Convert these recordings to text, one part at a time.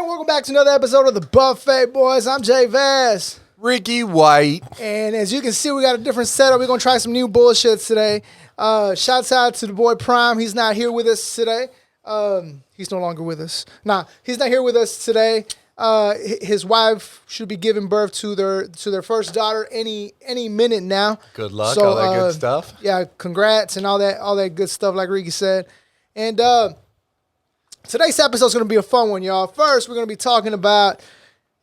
Welcome back to another episode of the Buffet Boys. I'm JVaz. Ricky White. And as you can see, we got a different setup. We're going to try some new bullshits today. Shouts out to the boy Prime. He's not here with us today. He's no longer with us. He's not here with us today. His wife should be giving birth to their first daughter any minute now. Good luck, all that good stuff. Yeah, congrats and all that good stuff, like Ricky said. And today's episode is going to be a fun one, y'all. First, we're going to be talking about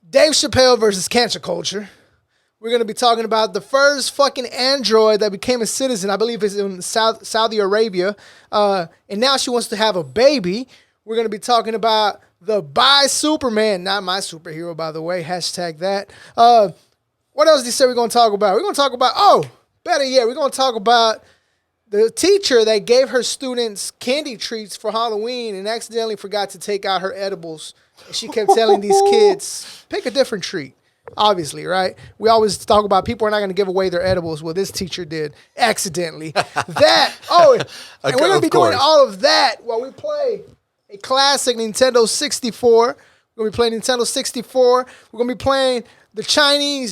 Dave Chappelle versus cancer culture. We're going to be talking about the first fucking android that became a citizen. I believe it's in Saudi Arabia. And now she wants to have a baby. We're going to be talking about the Bi Superman. Not my superhero, by the way. Hashtag that. What else did he say we're going to talk about? We're going to talk about, better yet, we're going to talk about the teacher that gave her students candy treats for Halloween and accidentally forgot to take out her edibles. She kept telling these kids, pick a different treat. Obviously, right? We always talk about people are not going to give away their edibles. Well, this teacher did accidentally. And we're going to be doing all of that while we play a classic Nintendo 64. We're going to be playing Nintendo 64. We're going to be playing the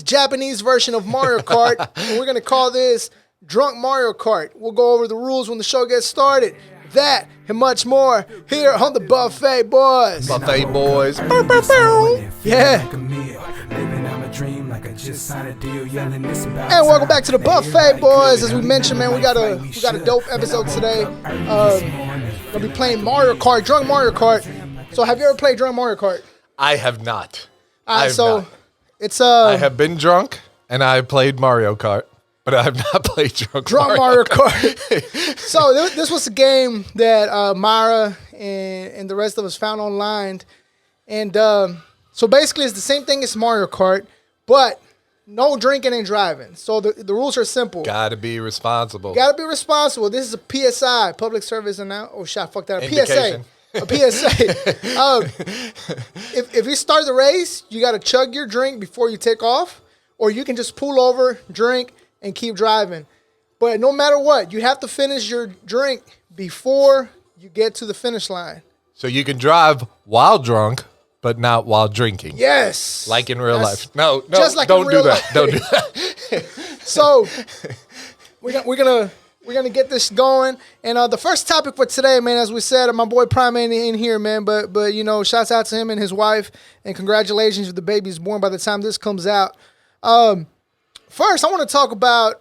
Japanese version of Mario Kart. And we're going to call this DrUnK Mario Kart. We'll go over the rules when the show gets started. That and much more here on the Buffet Boys. Buffet Boys. Yeah. And welcome back to the Buffet Boys. As we mentioned, man, we got a dope episode today. We'll be playing Mario Kart, DrUnK Mario Kart. So have you ever played DrUnK Mario Kart? I have not. It's I have been drunk and I have played Mario Kart. But I have not played DrUnK Mario Kart. So this was a game that Myra and the rest of us found online. And so basically it's the same thing as Mario Kart, but no drinking and driving. So the rules are simple. Gotta be responsible. This is a PSI, public service announcement. Oh, shit, fuck that. PSA. A PSA. If you start the race, you got to chug your drink before you take off, or you can just pull over, drink, and keep driving. But no matter what, you have to finish your drink before you get to the finish line. So you can drive while drunk, but not while drinking. Yes. Like in real life. No, just like don't in real do that. Life. Don't do that. So we're gonna get this going. And the first topic for today, man, as we said, my boy Prime ain't in here, man. But you know, shouts out to him and his wife, and congratulations if the baby's born by the time this comes out. First, I want to talk about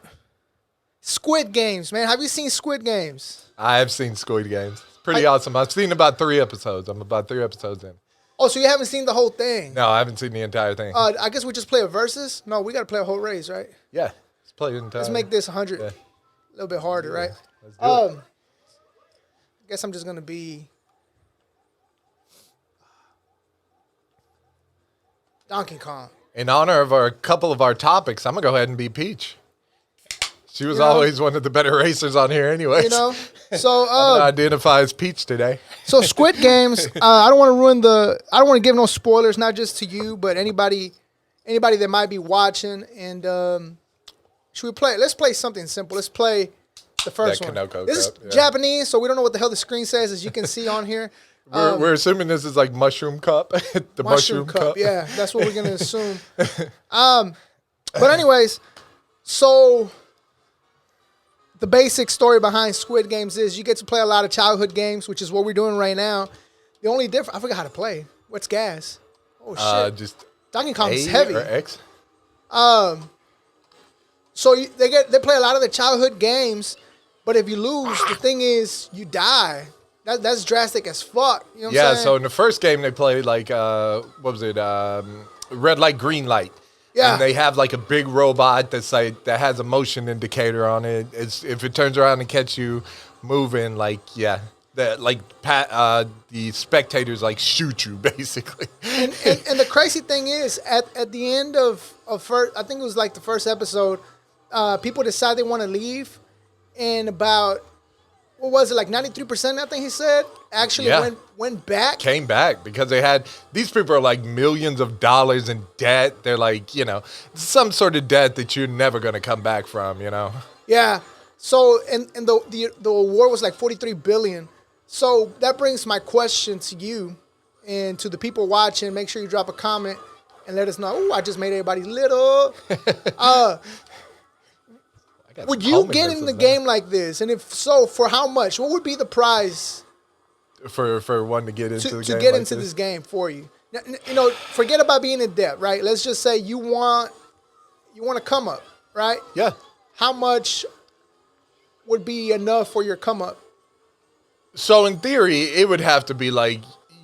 Squid Games, man. Have you seen Squid Games? I have seen Squid Games. It's pretty awesome. I've seen about 3 episodes. I'm about 3 episodes in. Oh, so you haven't seen the whole thing? No, I haven't seen the entire thing. I guess we just play a versus? No, we got to play a whole race, right? Yeah, let's play the entire. Let's make this 100 a little bit harder, right? Let's do it. I guess I'm just going to be Donkey Kong. In honor of a couple of our topics, I'm going to go ahead and be Peach. She was always one of the better racers on here anyways. You know? So I'm going to identify as Peach today. So Squid Games, I don't want to give no spoilers, not just to you, but anybody that might be watching. And should we play? Let's play something simple. Let's play the first one. This is Japanese, so we don't know what the hell the screen says, as you can see on here. We're assuming this is like Mushroom Cup. The Mushroom Cup. Yeah, that's what we're going to assume. But anyways, so the basic story behind Squid Games is you get to play a lot of childhood games, which is what we're doing right now. The only difference, I forgot how to play. What's gas? Oh, shit. Just Donkey Kong is A heavy. or X? So they play a lot of the childhood games, but if you lose, the thing is you die. That's drastic as fuck. You know what I'm saying? So in the first game they played like what was it? Red light, green light. Yeah. And they have like a big robot that has a motion indicator on it. If it turns around and catch you moving, the spectators like shoot you basically. And the crazy thing is at the end of first, I think it was like the first episode, people decide they want to leave, and about, what was it, like 93%, I think he said, actually went back. Came back because these people are like millions of dollars in debt. They're like, some sort of debt that you're never going to come back from, Yeah. So, and the award was like $43 billion. So that brings my question to you, And to the people watching, make sure you drop a comment and let us know. Ooh, I just made everybody little. Would you get in the game like this? And if so, for how much? What would be the prize for one to get into the game? To get into this game for you? You know, forget about being in debt, right? Let's just say you want to come up, right? Yeah. How much would be enough for your come up? So in theory, it would have to be like,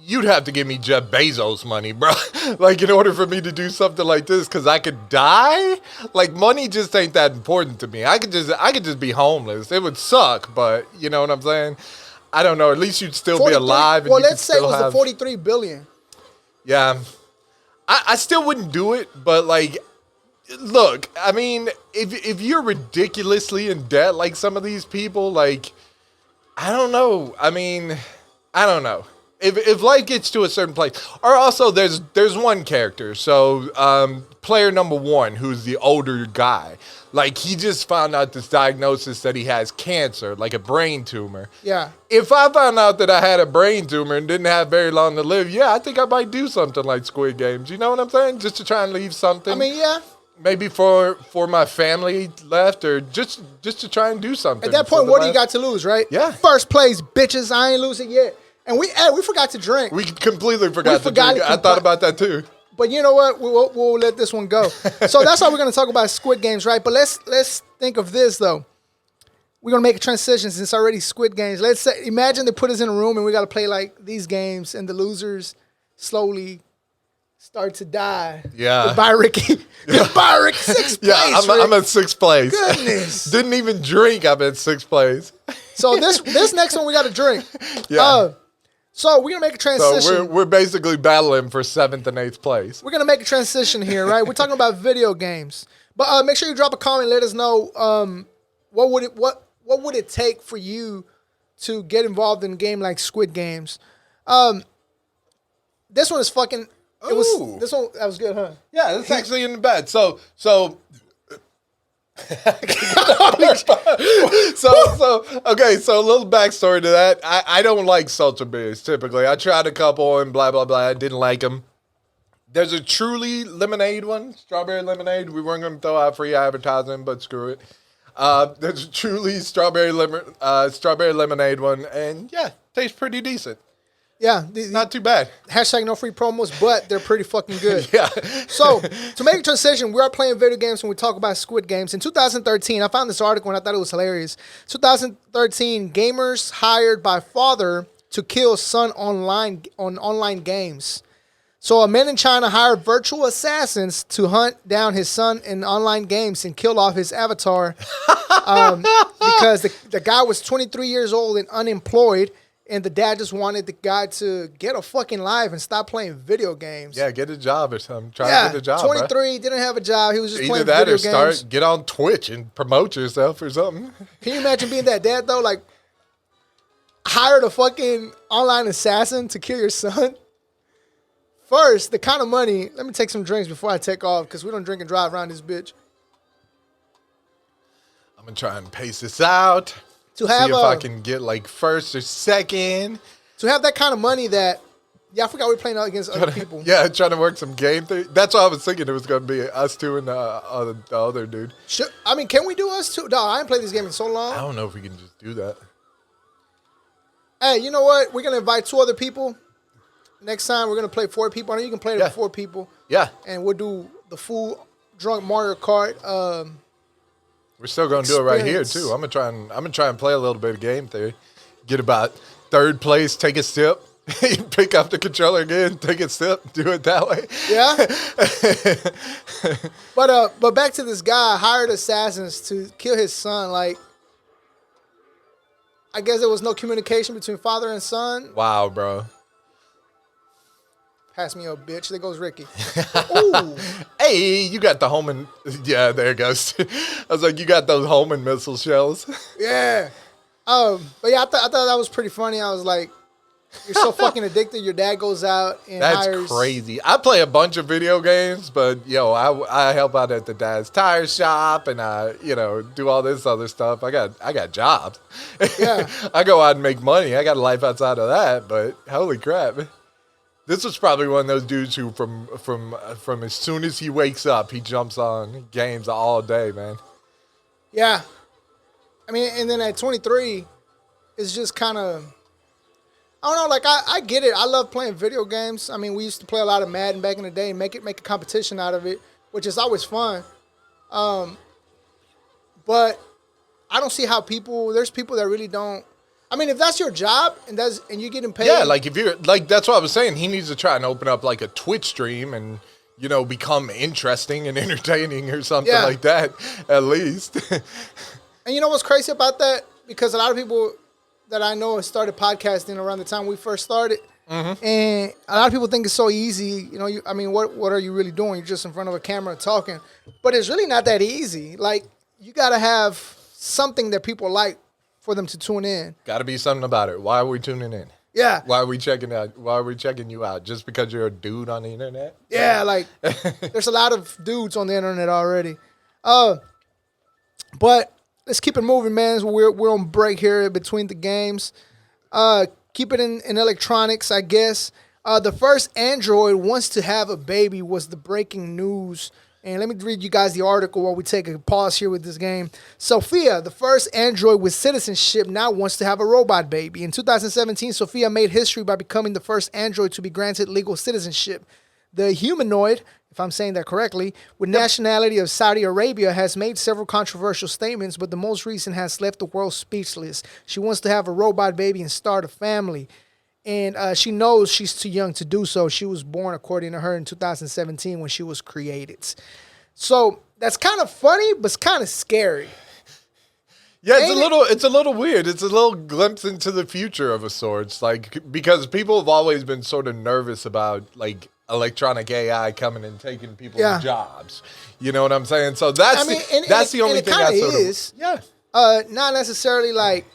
you'd have to give me Jeff Bezos money, bro. Like, in order for me to do something like this, because I could die. Like, money just ain't that important to me. I could just be homeless. It would suck, but you know what I'm saying? I don't know. At least you'd still be alive. And well, let's say it was the 43 billion. Yeah. I still wouldn't do it, but like, look, I mean, if you're ridiculously in debt like some of these people, like, I don't know. I mean, I don't know. If life gets to a certain place, or also there's one character, so player number 1, who's the older guy, like he just found out this diagnosis that he has cancer, like a brain tumor. Yeah. If I found out that I had a brain tumor and didn't have very long to live, yeah, I think I might do something like Squid Games. You know what I'm saying? Just to try and leave something. I mean, yeah. Maybe for my family left, or just to try and do something. At that point, what do you got to lose, right? Yeah. First place, bitches. I ain't losing yet. And we forgot to drink. We completely forgot to drink. I thought about that too. But you know what? We'll let this one go. So that's how we're going to talk about Squid Games, right? But let's think of this, though. We're going to make a transition since it's already Squid Games. Let's say, imagine they put us in a room and we got to play like these games, and the losers slowly start to die. Yeah. Goodbye, Ricky. Goodbye, Rick. 6th place. Yeah, I'm at 6th place. Goodness. Didn't even drink. I'm at 6th place. So this next one we got to drink. Yeah. So we're gonna make a transition. So we're basically battling for 7th and 8th place. We're gonna make a transition here, right? We're talking about video games, but make sure you drop a comment. Let us know what would it take for you to get involved in a game like Squid Games. This one is fucking. This one that was good, huh? Yeah, that's actually in the bed. So okay, so a little backstory to that. I don't like seltzer beers typically. I tried a couple and blah blah blah. I didn't like them. There's a Truly lemonade one, strawberry lemonade. We weren't going to throw out free advertising, but screw it. There's a Truly strawberry lemonade one, and yeah, tastes pretty decent. Yeah, not too bad. Hashtag no free promos, but they're pretty fucking good. Yeah. So to make a transition, we are playing video games when we talk about Squid Games. In 2013, I found this article and I thought it was hilarious. 2013, gamers hired by father to kill son online games. So a man in China hired virtual assassins to hunt down his son in online games and kill off his avatar because the guy was 23 years old and unemployed. And the dad just wanted the guy to get a fucking life and stop playing video games. Yeah, get a job or something. Try to get a job, 23, bro. Didn't have a job. He was just Either playing that video or games. get on Twitch and promote yourself or something. Can you imagine being that dad, though? Like, hired a fucking online assassin to kill your son? First, the kind of money. Let me take some drinks before I take off because we don't drink and drive around this bitch. I'm going to try and pace this out. To have see if I can get like 1st or 2nd. To have that kind of money that, I forgot we were playing against other people. Yeah, trying to work some game theory. That's what I was thinking. It was going to be us two and the other dude. Can we do us two? No, I ain't played this game in so long. I don't know if we can just do that. Hey, you know what? We're going to invite 2 other people. Next time, we're going to play 4 people. I know you can play it with 4 people. Yeah. And we'll do the full drunk Mario Kart. We're still gonna do it right here too. I'm gonna try and play a little bit of game theory. Get about 3rd place, take a sip, pick up the controller again, take a sip, do it that way. Yeah. But back to this guy hired assassins to kill his son. Like, I guess there was no communication between father and son. Wow, bro. Pass me up, bitch. There goes Ricky. Ooh. Hey, you got the homing. Yeah, there it goes. I was like, you got those homing missile shells. Yeah. But yeah, I thought that was pretty funny. I was like, you're so fucking addicted. Your dad goes out and hires. That's crazy. I play a bunch of video games, but I help out at the dad's tire shop and I do all this other stuff. I got jobs. Yeah. I go out and make money. I got a life outside of that, but holy crap. This was probably one of those dudes who, from as soon as he wakes up, he jumps on games all day, man. Yeah. I mean, and then at 23, it's just kind of, I don't know, like, I get it. I love playing video games. I mean, we used to play a lot of Madden back in the day and make a competition out of it, which is always fun. But I don't see how there's people that really don't. I mean, if that's your job and you're getting paid. Yeah, like if you're like, that's what I was saying. He needs to try and open up like a Twitch stream and, you know, become interesting and entertaining or something like that, at least. And you know what's crazy about that? Because a lot of people that I know have started podcasting around the time we first started. Mm-hmm. And a lot of people think it's so easy. You know, I mean, what are you really doing? You're just in front of a camera talking. But it's really not that easy. Like, you got to have something that people like for them to tune in. Got to be something about it. Why are we tuning in? Yeah. Why are we checking you out? Just because you're a dude on the internet? Yeah, like, there's a lot of dudes on the internet already. But let's keep it moving, man. We're on break here between the games. Keep it in electronics, I guess. The first Android wants to have a baby was the breaking news. And let me read you guys the article while we take a pause here with this game. Sophia, the first Android with citizenship, now wants to have a robot baby. In 2017, Sophia made history by becoming the first Android to be granted legal citizenship. The humanoid, if I'm saying that correctly, with nationality of Saudi Arabia, has made several controversial statements, but the most recent has left the world speechless. She wants to have a robot baby and start a family. And she knows she's too young to do so. She was born, according to her, in 2017 when she was created. So that's kind of funny, but it's kind of scary. Yeah, it's a little weird. It's a little glimpse into the future of a sorts, like, because people have always been sort of nervous about like electronic AI coming and taking people's jobs. You know what I'm saying? So that's the only thing I sort of not necessarily like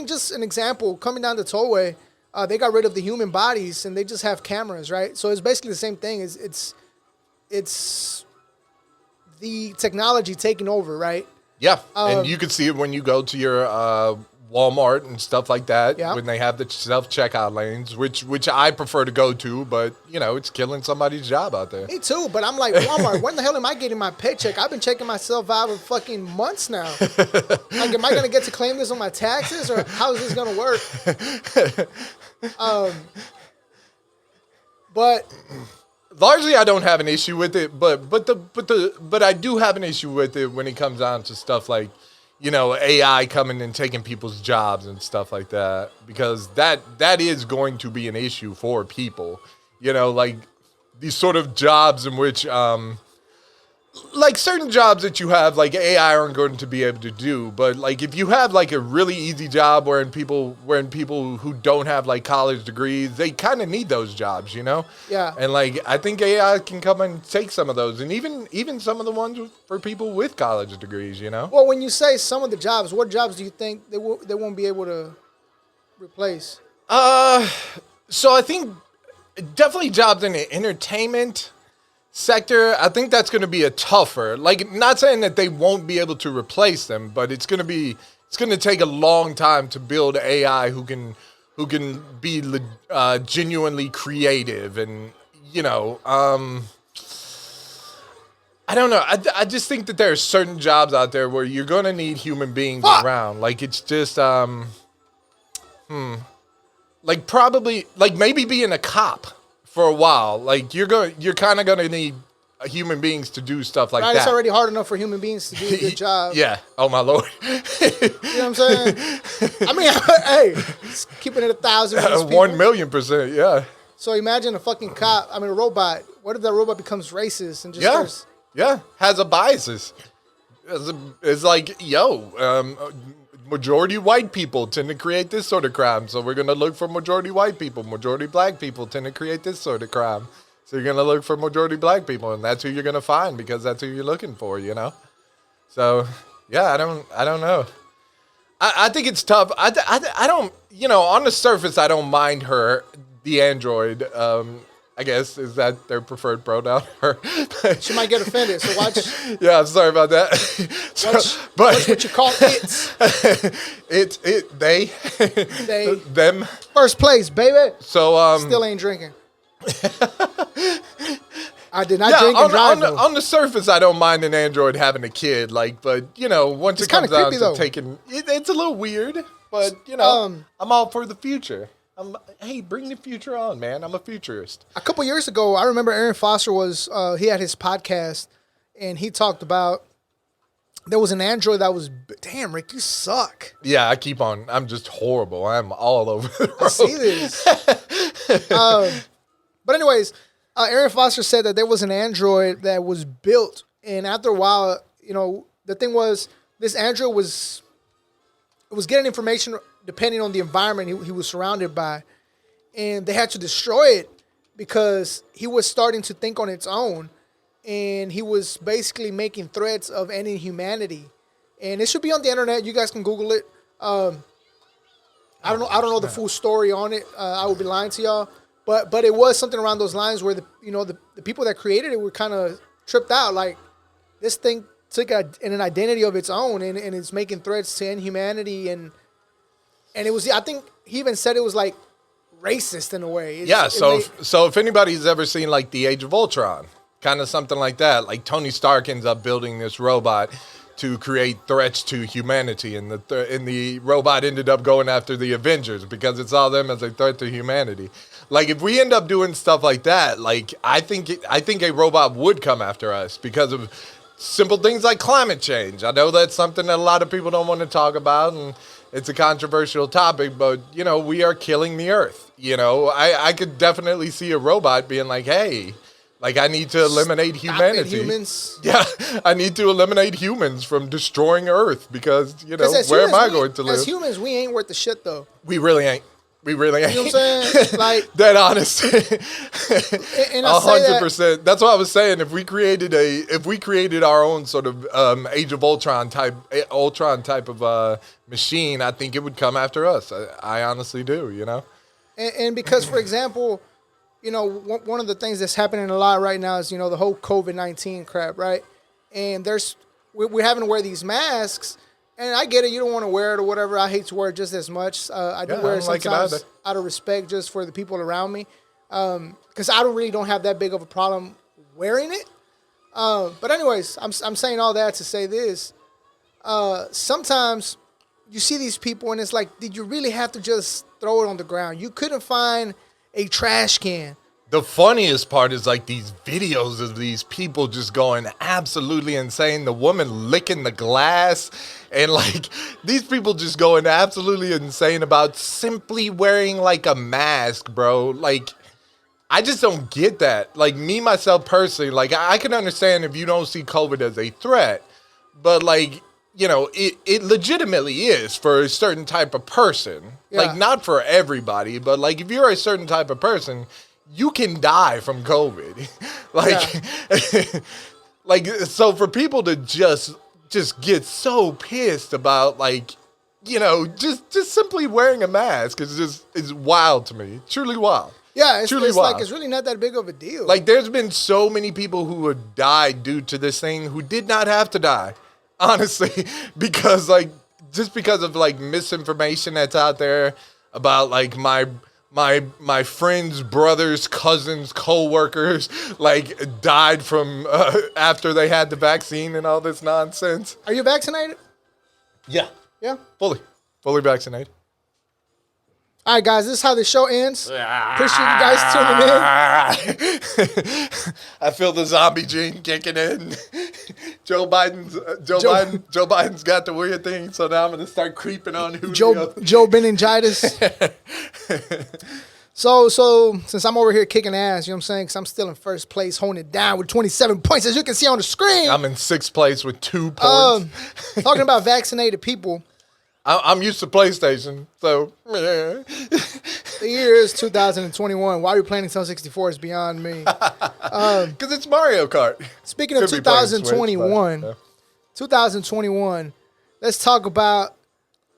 just an example, coming down the tollway, they got rid of the human bodies and they just have cameras, right? So it's basically the same thing. It's the technology taking over, right? Yeah, and you can see it when you go to your Walmart and stuff like that, when they have the self-checkout lanes, which I prefer to go to, but, you know, it's killing somebody's job out there. Me too, but I'm like, Walmart, when the hell am I getting my paycheck? I've been checking myself out for fucking months now. Like, am I going to get to claim this on my taxes, or how is this going to work? But largely, I don't have an issue with it, but I do have an issue with it when it comes down to stuff like, you know, AI coming and taking people's jobs and stuff like that, because that is going to be an issue for people. You know, like these sort of jobs in which, like certain jobs that you have, like AI aren't going to be able to do. But like if you have like a really easy job wherein people who don't have like college degrees, they kind of need those jobs, you know? Yeah. And like I think AI can come and take some of those, and even some of the ones for people with college degrees, you know? Well, when you say some of the jobs, what jobs do you think they won't be able to replace? So I think definitely jobs in the entertainment sector. I think that's going to be a tougher, like, not saying that they won't be able to replace them, but it's going to take a long time to build AI who can be genuinely creative, and, you know, I don't know. I just think that there are certain jobs out there where you're going to need human beings around. Like, it's just, like probably, like maybe being a cop for a while. Like you're kind of going to need human beings to do stuff like that. It's already hard enough for human beings to do a good job. Yeah. Oh my Lord. You know what I'm saying? I mean, hey, keeping it 1,000. 1,000,000%. Yeah. So imagine a fucking cop. I mean, a robot. What if that robot becomes racist and just starts? Yeah. Has a biases. It's like, majority white people tend to create this sort of crime, so we're going to look for majority white people. Majority black people tend to create this sort of crime, so you're going to look for majority black people, and that's who you're going to find because that's who you're looking for, you know? So, yeah, I don't know. I think it's tough. I don't, you know, on the surface, I don't mind the android, I guess, is that their preferred pronoun? She might get offended, so watch. Yeah, I'm sorry about that. Watch what you call it. They, them. First place, baby. So Still ain't drinking. I did not drink and drive. On the surface, I don't mind an android having a kid, like, but once it comes down to taking, it's a little weird. But I'm all for the future. Hey, bring the future on, man. I'm a futurist. A couple years ago, I remember Aaron Foster he had his podcast, and he talked about there was an android that was, damn, Rick, you suck. Yeah, I'm just horrible. I'm all over the road. I see this. But anyways, Aaron Foster said that there was an android that was built, and after a while, the thing was, this android was getting information depending on the environment he was surrounded by. And they had to destroy it because he was starting to think on its own. And he was basically making threats of ending humanity. And it should be on the internet. You guys can Google it. I don't know the full story on it. I would be lying to y'all. But it was something around those lines where the people that created it were kind of tripped out. Like, this thing took an identity of its own, and it's making threats to end humanity. And it was, I think he even said it was like racist in a way. So if anybody's ever seen like the Age of Ultron, kind of something like that, like Tony Stark ends up building this robot to create threats to humanity, and the robot ended up going after the Avengers because it saw them as a threat to humanity. Like, if we end up doing stuff like that, like, I think a robot would come after us because of simple things like climate change. I know that's something that a lot of people don't want to talk about, and it's a controversial topic, but, we are killing the earth. I could definitely see a robot being like, hey, like, I need to eliminate humanity. Humans. Yeah, I need to eliminate humans from destroying Earth because, where am I going to live? As humans, we ain't worth the shit, though. We really ain't. We really ain't. You know what I'm saying? Like, that honest. And 100%. That's what I was saying. If we created our own sort of Age of Ultron type of machine, I think it would come after us. I honestly do. And because, for example, one of the things that's happening a lot right now is the whole COVID-19 crap, right? And we're having to wear these masks. And I get it. You don't want to wear it or whatever. I hate to wear it just as much. I do wear it sometimes out of respect just for the people around me. Because I don't have that big of a problem wearing it. But anyways, I'm saying all that to say this. Sometimes you see these people and it's like, did you really have to just throw it on the ground? You couldn't find a trash can. The funniest part is like these videos of these people just going absolutely insane. The woman licking the glass and like these people just going absolutely insane about simply wearing like a mask, bro. Like, I just don't get that. Like, me, myself personally, like I can understand if you don't see COVID as a threat, but like, it legitimately is for a certain type of person. Yeah. Like, not for everybody, but like if you're a certain type of person, you can die from COVID. Like, so for people to just get so pissed about like, just simply wearing a mask is wild to me. Truly wild. Yeah, it's like, it's really not that big of a deal. Like, there's been so many people who have died due to this thing who did not have to die, honestly, because like, just because of like misinformation that's out there about like my friends, brothers, cousins, co-workers, like, died from after they had the vaccine and all this nonsense. Are you vaccinated? Yeah. Yeah? Fully vaccinated. All right, guys, this is how the show ends. Appreciate you guys tuning in. I feel the zombie gene kicking in. Joe Biden's got the weird thing, so now I'm gonna start creeping on Julio. Joe Beningitis. So since I'm over here kicking ass, you know what I'm saying? Because I'm still in first place, holding it down with 27 points, as you can see on the screen. I'm in sixth place with 2 points. Talking about vaccinated people. I'm used to PlayStation, so. The year is 2021. Why are we playing Nintendo 64 is beyond me. Because it's Mario Kart. Speaking of 2021, Switch, 2021, let's talk about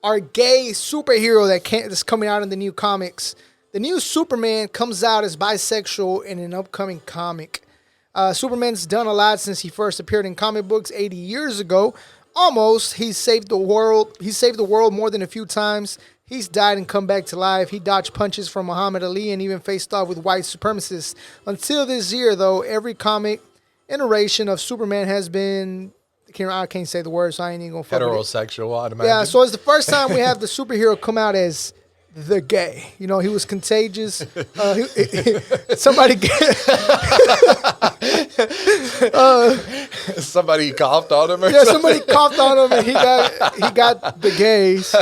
our gay superhero that's coming out in the new comics. The new Superman comes out as bisexual in an upcoming comic. Superman's done a lot since he first appeared in comic books 80 years ago. Almost. He's saved the world. He saved the world more than a few times. He's died and come back to life. He dodged punches from Muhammad Ali and even faced off with white supremacists. Until this year, though, every comic iteration of Superman has been... I can't say the word, so I ain't even going to fuck with it. Heterosexual, I'd imagine. Yeah, so it's the first time we have the superhero come out as the gay. You know, he was contagious. Somebody somebody coughed on him or yeah, something? somebody coughed on him and he got the gays.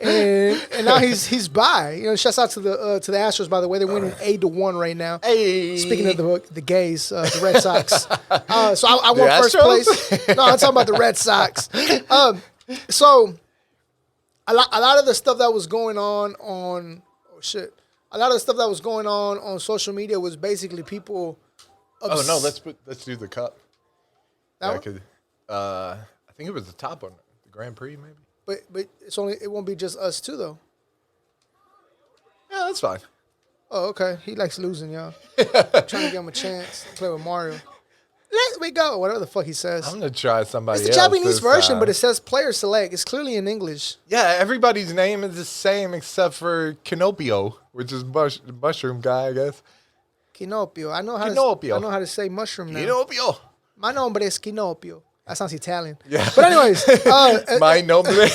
And now he's bi. You know, shouts out to the Astros, by the way. They're winning 8-1 right now. Hey. Speaking of the gays, the Red Sox. So I won first Astros? place. No, I'm talking about the Red Sox. So a lot of the stuff that was going on a lot of the stuff that was going on social media was basically people. Oh no, let's do the cup. That one? I think it was the top one, the Grand Prix maybe. But it won't be just us two though. Yeah, that's fine. Oh, okay. He likes losing, y'all. Trying to give him a chance to play with Mario. Let me go. Whatever the fuck he says. I'm gonna try somebody else. It's the Japanese version, time. but it says player select. It's clearly in English. Yeah, everybody's name is the same except for Kinopio, which is mushroom guy, I guess. Kinopio. I know how to say mushroom now. Kinopio. My nombre es Kinopio. That sounds Italian. Yeah. But anyways. My nombre.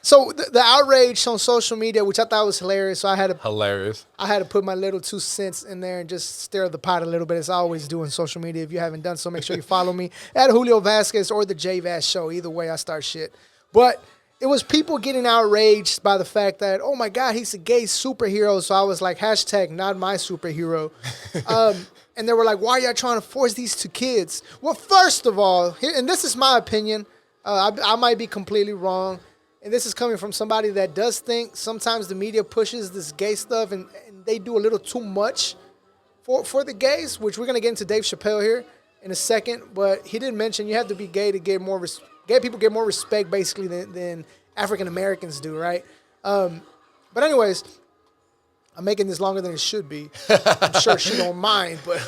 So the outrage on social media, which I thought was hilarious, so I had to put my little 2 cents in there and just stir the pot a little bit, as I always do on social media. If you haven't done so, make sure you follow me at Julio Vasquez or the JVaz Show. Either way, I start shit. But it was people getting outraged by the fact that, oh my God, he's a gay superhero. So I was like, hashtag not my superhero. And they were like, why are y'all trying to force these two kids? Well, first of all, and this is my opinion. I might be completely wrong. And this is coming from somebody that does think sometimes the media pushes this gay stuff and they do a little too much for the gays, which we're going to get into Dave Chappelle here in a second. But he did mention you have to be gay to get more gay people get more respect basically than African Americans do, right? But anyways, I'm making this longer than it should be. I'm sure she don't mind, but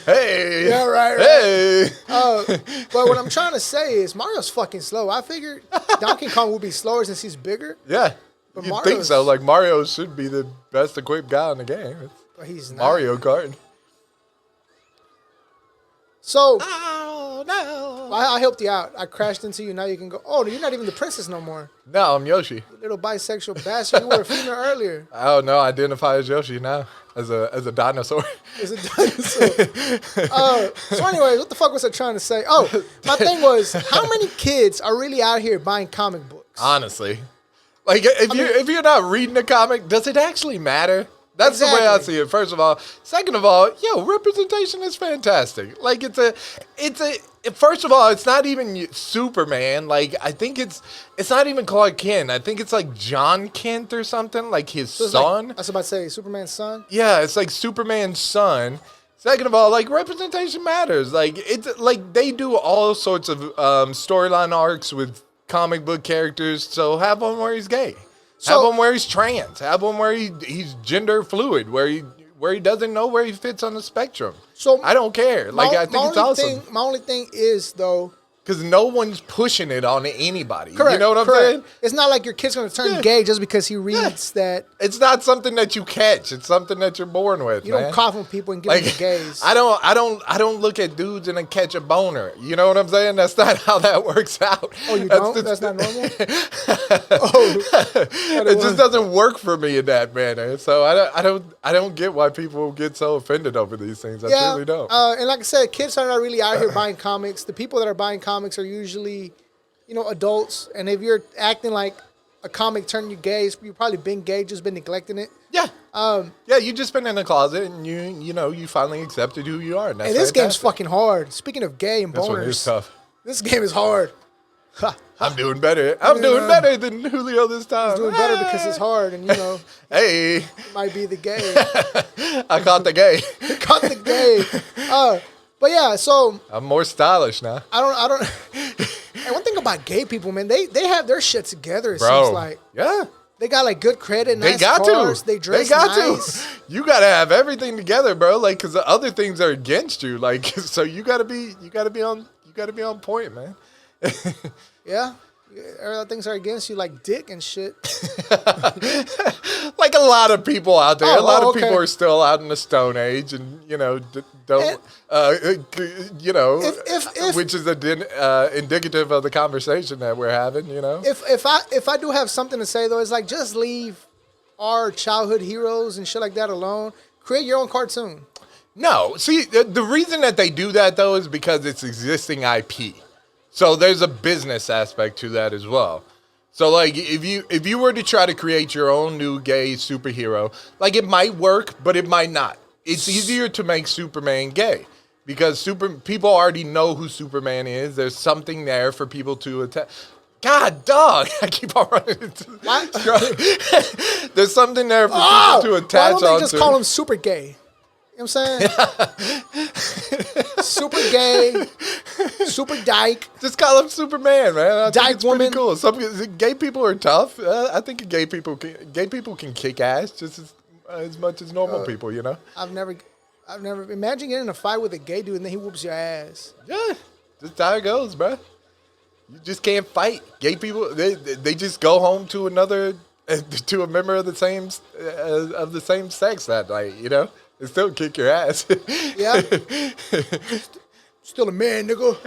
Hey. Yeah, right. Hey. But what I'm trying to say is Mario's fucking slow. I figured Donkey Kong would be slower since he's bigger. Yeah. But You think so? Like Mario should be the best equipped guy in the game. But he's not. Mario Kart. So Oh no. I helped you out. I crashed into you. Now you can go. Oh, you're not even the princess no more. No, I'm Yoshi. You little bisexual bastard. You were a female earlier. Oh no, I identify as Yoshi now. As a dinosaur. As a dinosaur. So anyways, what the fuck was I trying to say? Oh, my thing was, how many kids are really out here buying comic books? Honestly. Like if you're not reading a comic, does it actually matter? That's the way I see it, first of all. Second of all, representation is fantastic. Like first of all, it's not even Superman. Like I think it's not even Clark Kent. I think it's like John Kent or something, like his son. Like, I was about to say Superman's son. Yeah, it's like Superman's son. Second of all, like representation matters. Like it's like they do all sorts of storyline arcs with comic book characters. So have one where he's gay. Have one where he's trans. Have one where he's gender fluid, where he doesn't know where he fits on the spectrum. So I don't care. I think it's awesome. My only thing is though, because no one's pushing it on anybody. Correct, you know what I'm saying? It's not like your kid's going to turn gay just because he reads that. It's not something that you catch. It's something that you're born with. You don't cough on people and give them the gays. I don't look at dudes and then catch a boner. You know what I'm saying? That's not how that works out. Oh, you don't? That's not normal? It just doesn't work for me in that manner. So I don't get why people get so offended over these things. I truly don't. And like I said, kids are not really out here buying comics. The people that are buying comics are usually, adults. And if you're acting like a comic turned you gay, you've probably been gay, just been neglecting it. Yeah. You just been in the closet and you finally accepted who you are. And this game's fucking hard. Speaking of gay and boners. This one is tough. This game is hard. I'm doing better. I'm doing better than Julio this time. He's doing better because it's hard, and hey, it might be the gay. I caught the gay. Caught the gay. But yeah, so I'm more stylish now. I don't. And one thing about gay people, man, they have their shit together. It Bro. seems like. Yeah. They got like good credit, They nice got cars. to. They dress got nice. to. You got to have everything together, bro. Like, because the other things are against you. Like, so you got to be on point, man. Yeah. Other things are against you, like dick and shit. Like a lot of people out there. Oh, a lot of okay. people are still out in the Stone Age, and don't. If which is indicative of the conversation that we're having. if I do have something to say though, it's like just leave our childhood heroes and shit like that alone. Create your own cartoon. No, see, the reason that they do that though is because it's existing IP. So there's a business aspect to that as well. So like if you were to try to create your own new gay superhero, like it might work, but it might not. It's easier to make Superman gay because people already know who Superman is. There's something there for people to attack. God, dog! I keep on running into. What? There's something there for people to attach why don't onto. they just call him super gay? You know what I'm saying? Super gay, super dyke. Just call him Superman, man. I think Dyke it's pretty woman. cool. Some gay people are tough. I think gay people can kick ass just as much as normal people. I've never imagine getting in a fight with a gay dude and then he whoops your ass. Yeah, just how it goes, bro. You just can't fight. Gay people, they just go home to to a member of the same sex that night. They still kick your ass. Yeah. Still a man, nigga.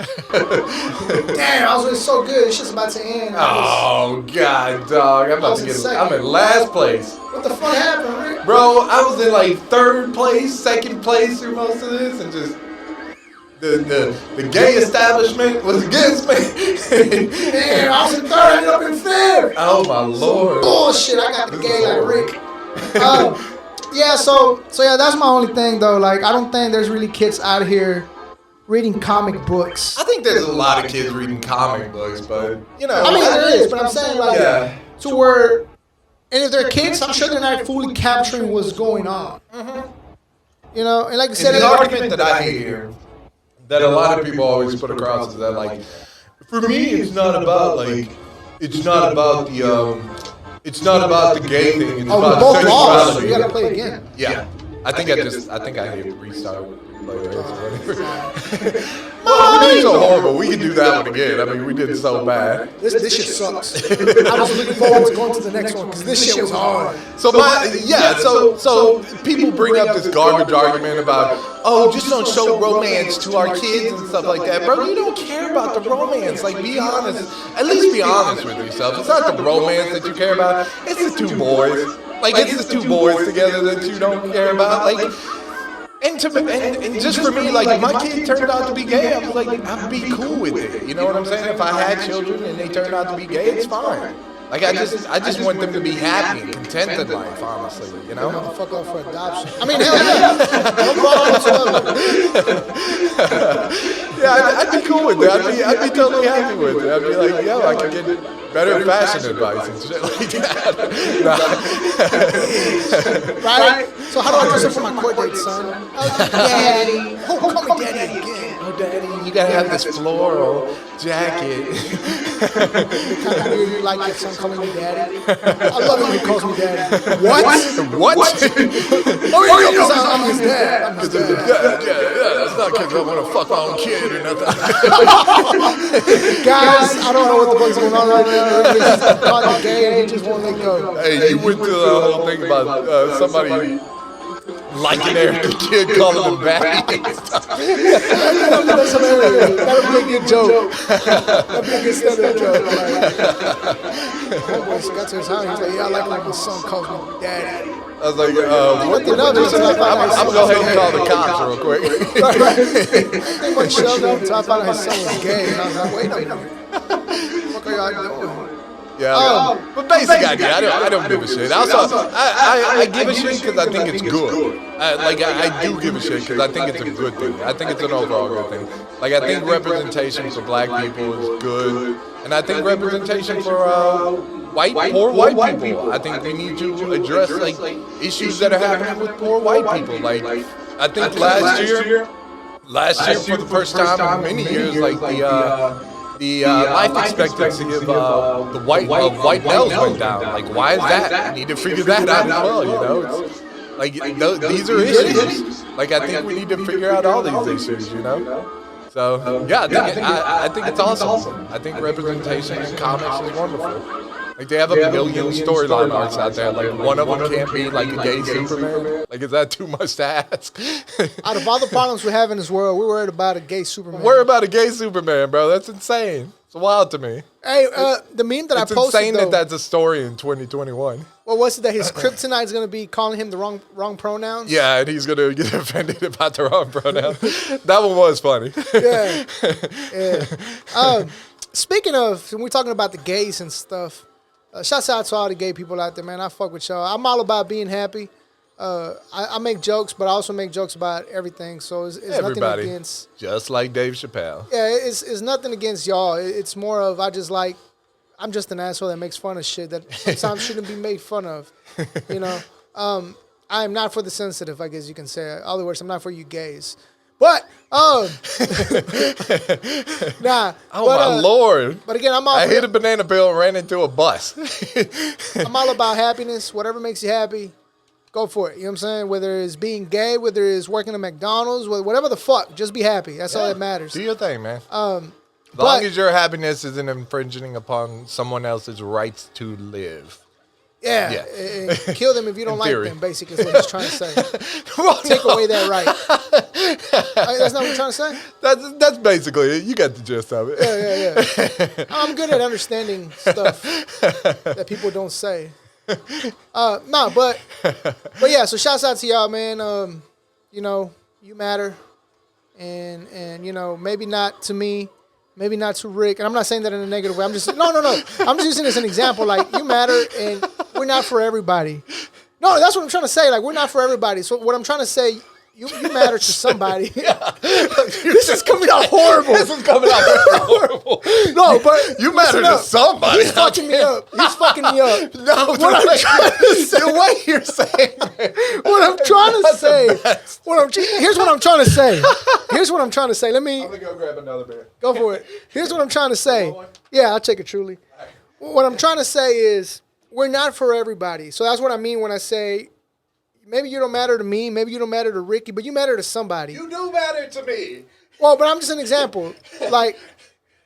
Damn, I was doing so good. This shit's about to end. Oh God, dog! I'm in last place. What the fuck happened, Rick? Bro, I was in like third place, second place through most of this, and just the gay establishment was against me. Damn, I was in third, ended up in fifth. Oh my lord! Bullshit, I got the gay like Rick. Yeah, so yeah, that's my only thing though. Like, I don't think there's really kids out here reading comic books. I think there's a lot of kids reading comic books, but I mean, there is, but I'm saying like Yeah. to where, and if they're kids, I'm sure they're not fully capturing what's going on. Mm-hmm. And like I said, the argument that I hear that a lot of people always put across is that like, for me, it's not about the gay thing. It's oh, about we both lost. sexuality. We gotta play again. Yeah, I think I hit restart. Well, It's so horrible. We can do that one again. I mean, we did so bad. This shit sucks. I was looking forward to going to the next one because this shit was hard. So people bring up this garbage argument about, just don't show romance to our kids and stuff like that. Bro, you don't care about the romance. Like, be honest. At least be honest with yourself. It's not the romance that you care about. It's the two boys. Like, it's the two boys together that you don't care about. Like, and just for me, like, if my kid turned out to be gay, I was like, I'd be cool with it. You know what I'm saying? If I had children and they turned out to be gay, it's fine. Like, I just want them to be happy and content in life, honestly, you know? Fuck off for adoption. I mean, hell yeah. No problem whatsoever. Yeah, I'd be cool with that. I'd be totally happy with it. I'd be like, I can get better fashion advice and shit like that. Right? So how do I dress up for my court date, son? Daddy. Oh, call me daddy again. Oh, daddy, you gotta have this floral jacket. It's kind of weird you like your son calling me daddy. I love it when he calls me daddy. What? I'm his dad. I'm his dad. Yeah, that's not because I want to fuck my own kid or nothing. Guys, I don't know what the fuck's going on right now. He's caught gay and he just won't let go. Hey, you went to the whole thing about somebody liking their kid calling them back. That's hilarious. That would be a good joke. That would be a good stand-up joke. Homeboy got to his house. He's like, I like when my son calls me daddy. I was like, I'm going to go ahead and call the cops real quick. They went shoved up until I found out his son was gay. And I was like, wait a minute. What are y'all doing? Yeah, but basically, I don't give a shit. Also, I give a shit because I think it's good. I do give a shit because I think it's a good thing. I think it's an overall good thing. Like, I think representation for black people is good, and I think representation for poor white people. I think we need to address like issues that are happening with poor white people. Like, I think last year for the first time in many years, like life expectancy of the white males went down. Like, why is that? We need to figure that out as well. You know, it's, like these are issues. Like, I think we need to figure out all these issues. You know. So yeah, I think it's awesome. I think representation in comics is wonderful. Like, they have a million storyline arcs out there. Like, one of them can't be like a gay Superman. Like, is that too much to ask? Out of all the problems we have in this world, we're worried about a gay Superman. Worry about a gay Superman, bro. That's insane. It's wild to me. Hey, the meme that I posted, it's insane though, that's a story in 2021. Well, what's it that his kryptonite is going to be calling him the wrong pronouns? Yeah, and he's going to get offended about the wrong pronouns. That one was funny. Yeah. Speaking of, when we're talking about the gays and stuff, shouts out to all the gay people out there, man. I fuck with y'all. I'm all about being happy. I make jokes, but I also make jokes about everything. So it's nothing against. Just like Dave Chappelle. Yeah, it's nothing against y'all. It's more of I'm just an asshole that makes fun of shit that sometimes shouldn't be made fun of. You know, I am not for the sensitive, I guess you can say. In other words, I'm not for you gays. But nah. Oh my Lord! But again, I hit a banana peel and ran into a bus. I'm all about happiness. Whatever makes you happy, go for it. You know what I'm saying? Whether it's being gay, whether it's working at McDonald's, whatever the fuck, just be happy. That's all that matters. Do your thing, man. As long as your happiness isn't infringing upon someone else's rights to live. Yeah. And kill them if you don't like them, basically, is what he's trying to say. Take away that right. That's not what you're trying to say? That's basically it. You got the gist of it. Yeah. I'm good at understanding stuff that people don't say. But yeah, so shouts out to y'all, man. You know, you matter. And you know, maybe not to me. Maybe not to Rick, and I'm not saying that in a negative way. I'm just no. I'm just using this as an example. Like, you matter, and we're not for everybody. No, that's what I'm trying to say. Like, we're not for everybody. So what I'm trying to say, you matter to somebody. This is coming out horrible. This is coming out horrible. No, but you matter to somebody. He's fucking me up. No, what I'm trying to say. The way you're saying it. What I'm trying to say. Here's what I'm trying to say. Here's what I'm trying to say. I'm gonna go grab another beer. Go for it. Here's what I'm trying to say. Yeah, I'll take it truly. What I'm trying to say is, we're not for everybody. So that's what I mean when I say, maybe you don't matter to me, maybe you don't matter to Ricky, but you matter to somebody. You do matter to me. Well, but I'm just an example. Like,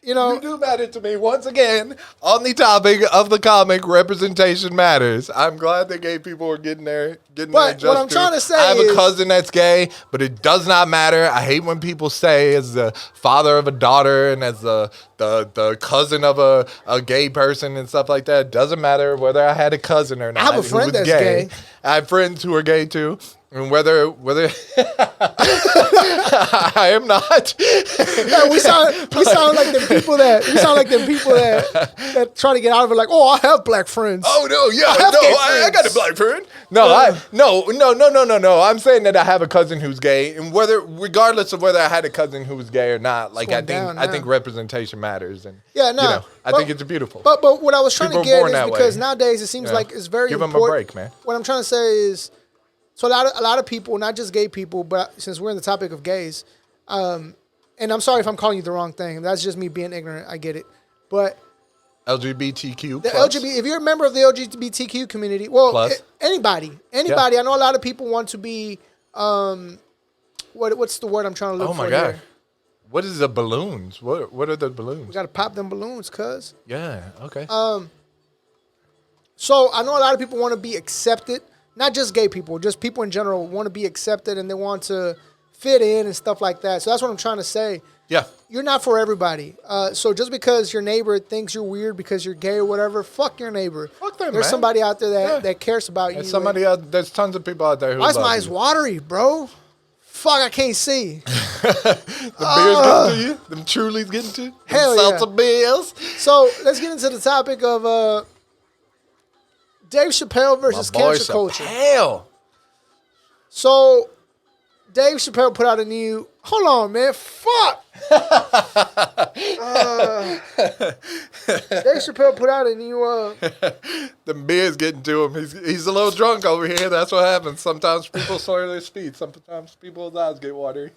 you know. You do matter to me. Once again, on the topic of the comic, representation matters. I'm glad that gay people are getting there. But what I'm trying to say I have a cousin that's gay, but it does not matter. I hate when people say as the father of a daughter and as the cousin of a gay person and stuff like that. It doesn't matter whether I had a cousin or not. I have a friend that's gay. I have friends who are gay too. And whether I am not. Yeah, we sound like them people that try to get out of it. Like, oh, I have black friends. Oh no, yeah, I got a black friend. No, no. I'm saying that I have a cousin who's gay, and regardless of whether I had a cousin who was gay or not, like, I think representation matters, and I think it's beautiful. But what I was trying to get is because nowadays it seems like it's very important. Give them a break, man. What I'm trying to say is, so a lot of people, not just gay people, but since we're in the topic of gays, and I'm sorry if I'm calling you the wrong thing. That's just me being ignorant. I get it. But LGBTQ. If you're a member of the LGBTQ community, well, anybody. Yeah. I know a lot of people want to be, what's the word I'm trying to look for? Oh my God. Here? What is the balloons? What are the balloons? We got to pop them balloons, cuz. Yeah, okay. So I know a lot of people want to be accepted. Not just gay people, just people in general want to be accepted and they want to fit in and stuff like that. So that's what I'm trying to say. Yeah. You're not for everybody. So just because your neighbor thinks you're weird because you're gay or whatever, fuck your neighbor. Fuck them, There's somebody out there that cares about you. There's tons of people out there who love you. Why is my eyes watery, bro? Fuck, I can't see. The beer's getting to you? Them Truly's getting to you? Hell yeah. Salsa beers? So let's get into the topic of Dave Chappelle versus cancel culture. Chappelle. So, Dave Chappelle put out a new. Hold on, man. Fuck. Dave Chappelle put out a new. The beer's getting to him. He's a little drunk over here. That's what happens. Sometimes people slur their speed. Sometimes people's eyes get watery.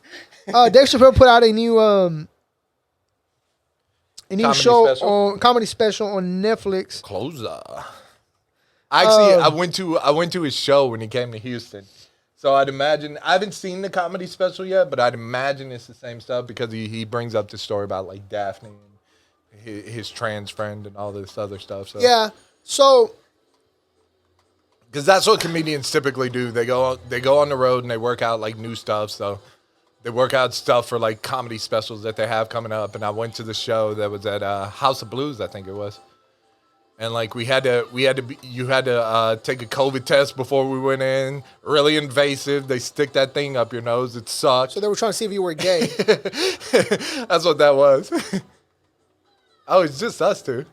Dave Chappelle put out a a new Comedy show special? on comedy special on Netflix. Closer. I went to his show when he came to Houston. So I'd imagine, I haven't seen the comedy special yet, but I'd imagine it's the same stuff because he brings up the story about like Daphne and his trans friend and all this other stuff. So. Yeah. So because that's what comedians typically do. They go on the road and they work out like new stuff. So they work out stuff for like comedy specials that they have coming up. And I went to the show that was at House of Blues, I think it was. And like you had to take a COVID test before we went in. Really invasive. They stick that thing up your nose. It sucks. So they were trying to see if you were gay. That's what that was. Oh, it's just us two.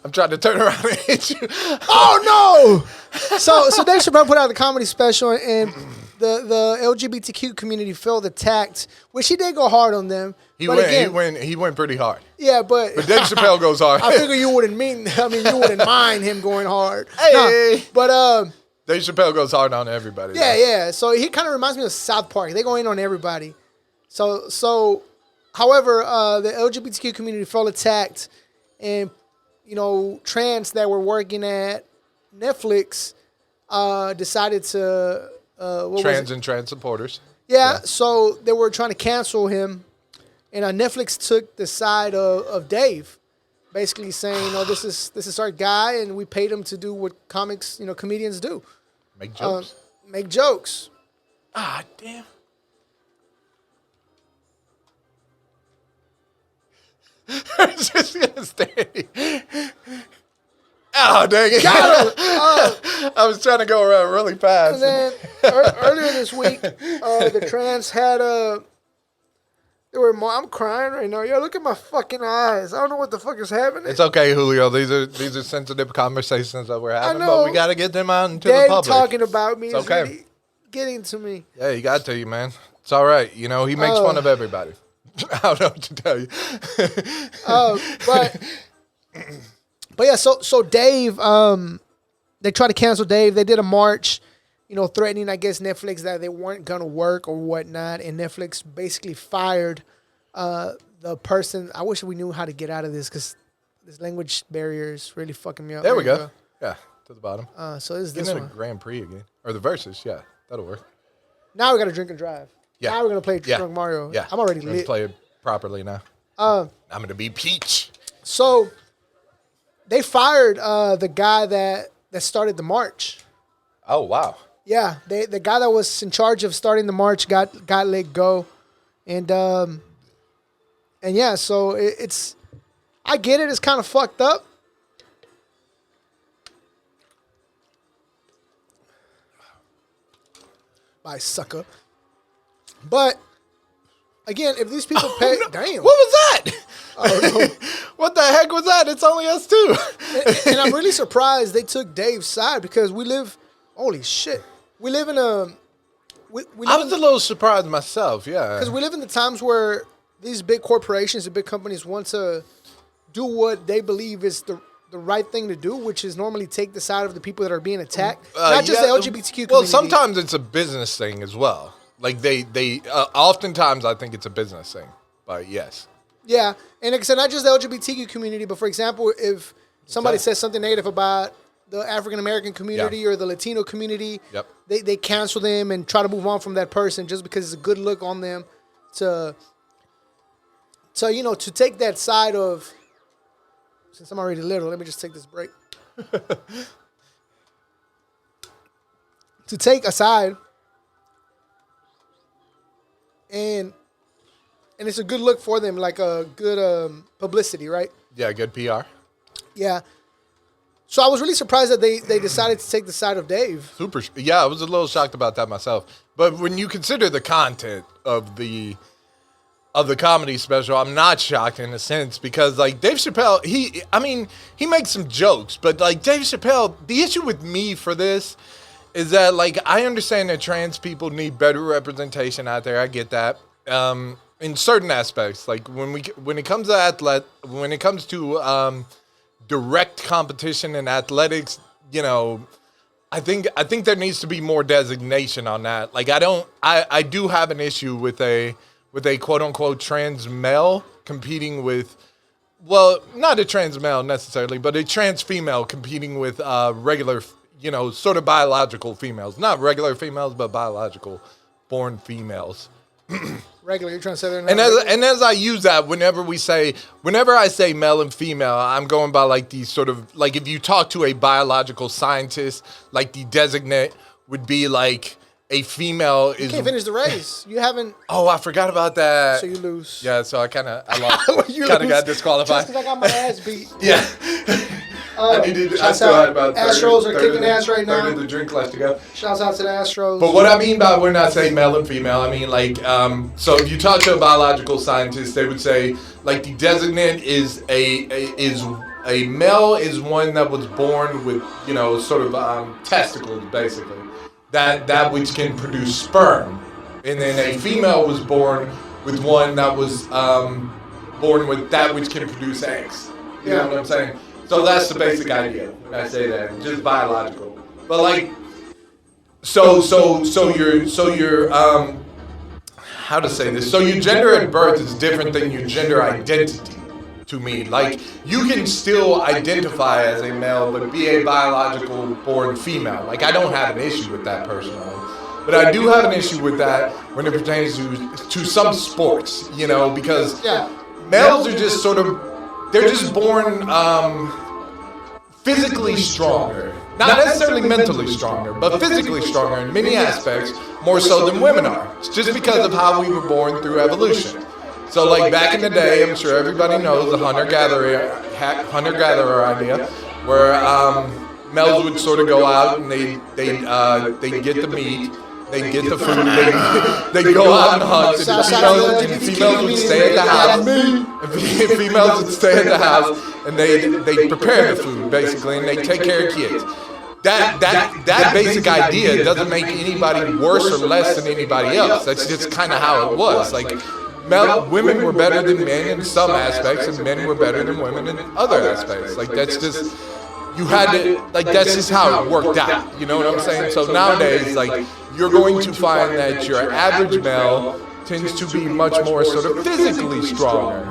I'm trying to turn around and hit you. Oh no! So Dave Chappelle put out the comedy special, and the LGBTQ community felt attacked, which he did go hard on them. He went pretty hard. Yeah, but Dave Chappelle goes hard. I figure you wouldn't mind him going hard. Hey, no, but Dave Chappelle goes hard on everybody. Yeah. So he kind of reminds me of South Park. They go in on everybody. So, however, the LGBTQ community felt attacked, and trans that were working at Netflix decided to trans supporters. Yeah, so they were trying to cancel him, and Netflix took the side of Dave, basically saying, this is our guy, and we paid him to do what comedians do, make jokes. Make jokes. Ah, damn. I was just gonna stay. Oh, dang it. I was trying to go around really fast. And then earlier this week, the trans had I'm crying right now. Yo, look at my fucking eyes. I don't know what the fuck is happening. It's okay, Julio. These are sensitive conversations that we're having, I know. but we got to get them out into Dave the public. Talking about me is okay. really getting to me. Yeah, you got to, man. It's all right. He makes fun of everybody. I don't know what to tell you. But yeah, so Dave, they tried to cancel Dave. They did a march, threatening, I guess, Netflix that they weren't gonna work or whatnot, and Netflix basically fired the person. I wish we knew how to get out of this because this language barrier is really fucking me up. There we go. Yeah, to the bottom. So this is this one. one. A Grand Prix again, or the verses. Yeah, that'll work. Now we got to drink and drive. Yeah. Now we're gonna play Drunk Mario. Yeah, I'm already Let's lit. play it properly now. I'm gonna be Peach. So they fired the guy that started the march. Oh wow. Yeah, the guy that was in charge of starting the march got let go, and yeah, so it's I get it. It's kind of fucked up. Bye, sucker. But again, if these people pay, damn, What was that? I don't know. What the heck was that? It's only us two. And I'm really surprised they took Dave's side because we live. Holy shit, we live in a. I was a little surprised myself. Yeah, because we live in the times where these big corporations and big companies want to do what they believe is the right thing to do, which is normally take the side of the people that are being attacked, not just the LGBTQ community. Well, sometimes it's a business thing as well. Like they oftentimes I think it's a business thing, but yes. Yeah, and like I said, not just the LGBTQ community, but for example, if somebody says something negative about the African American community or the Latino community, they cancel them and try to move on from that person just because it's a good look on them to take that side of. Since I'm already little, let me just take this break. To take a side, and it's a good look for them, like a good publicity, right? Yeah, good PR. Yeah. So I was really surprised that they decided to take the side of Dave. Yeah, I was a little shocked about that myself. But when you consider the content of the comedy special, I'm not shocked in a sense because like Dave Chappelle, he makes some jokes, but like Dave Chappelle, the issue with me for this is that like I understand that trans people need better representation out there. I get that. In certain aspects, like when it comes to direct competition in athletics, I think there needs to be more designation on that. Like I do have an issue with with a quote unquote trans male competing with, well, not a trans male necessarily, but a trans female competing with regular, sort of biological females. Not regular females, but biological born females. Regular, you're trying to say they're not And as I use that, whenever I say male and female, I'm going by like these sort of, like if you talk to a biological scientist, like the designate would be like a female You is. can't finish the race. You haven't. Oh, I forgot about that. So you lose. Yeah, so I got disqualified. Just because I got my ass beat. Yeah. I still had about Astros are kicking ass right now. Third of the drink left to go. Shouts out to the Astros. But what I mean by when I say male and female, I mean like, so if you talk to a biological scientist, they would say like the designate is a male is one that was born with, sort of testicles, basically. That which can produce sperm. And then a female was born with one that was born with that which can produce eggs. You know what I'm saying? So that's the basic idea when I say that, just biological. But like, so your how to say this? So your gender at birth is different than your gender identity to me. Like, you can still identify as a male, but be a biological born female. Like, I don't have an issue with that personally. But I do have an issue with that when it pertains to some sports, because males are just sort of, they're just born physically stronger. Not necessarily mentally stronger, but physically stronger in many aspects, more so than women are. It's just because of how we were born through evolution. So like back in the day, I'm sure everybody knows the hunter-gatherer idea, where males would sort of go out and they get the meat, they get the food, they go out and hunt, and females would stay at the house. Females would stay at the house and they prepare the food basically, and they take care of kids. That basic idea doesn't make anybody worse or less than anybody else. That's just kind of how it was. Like, women were better than men in some aspects, and men were better than women in other aspects. Like, that's just, you had to, like, that's just how it worked out. You know what I'm saying? So nowadays, like, you're going to find that your average male tends to be much more sort of physically stronger.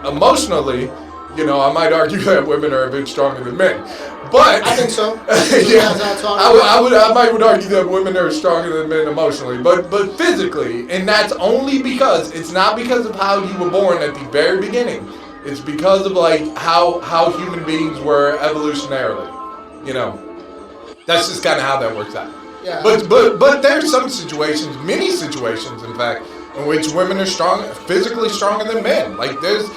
Emotionally, I might argue that women are a bit stronger than men. But I think so. I might argue that women are stronger than men emotionally, but physically, and that's only because it's not because of how you were born at the very beginning. It's because of like how human beings were evolutionarily. That's just kind of how that works out. Yeah. But there's some situations, many situations, in fact, in which women are physically stronger than men. Like there's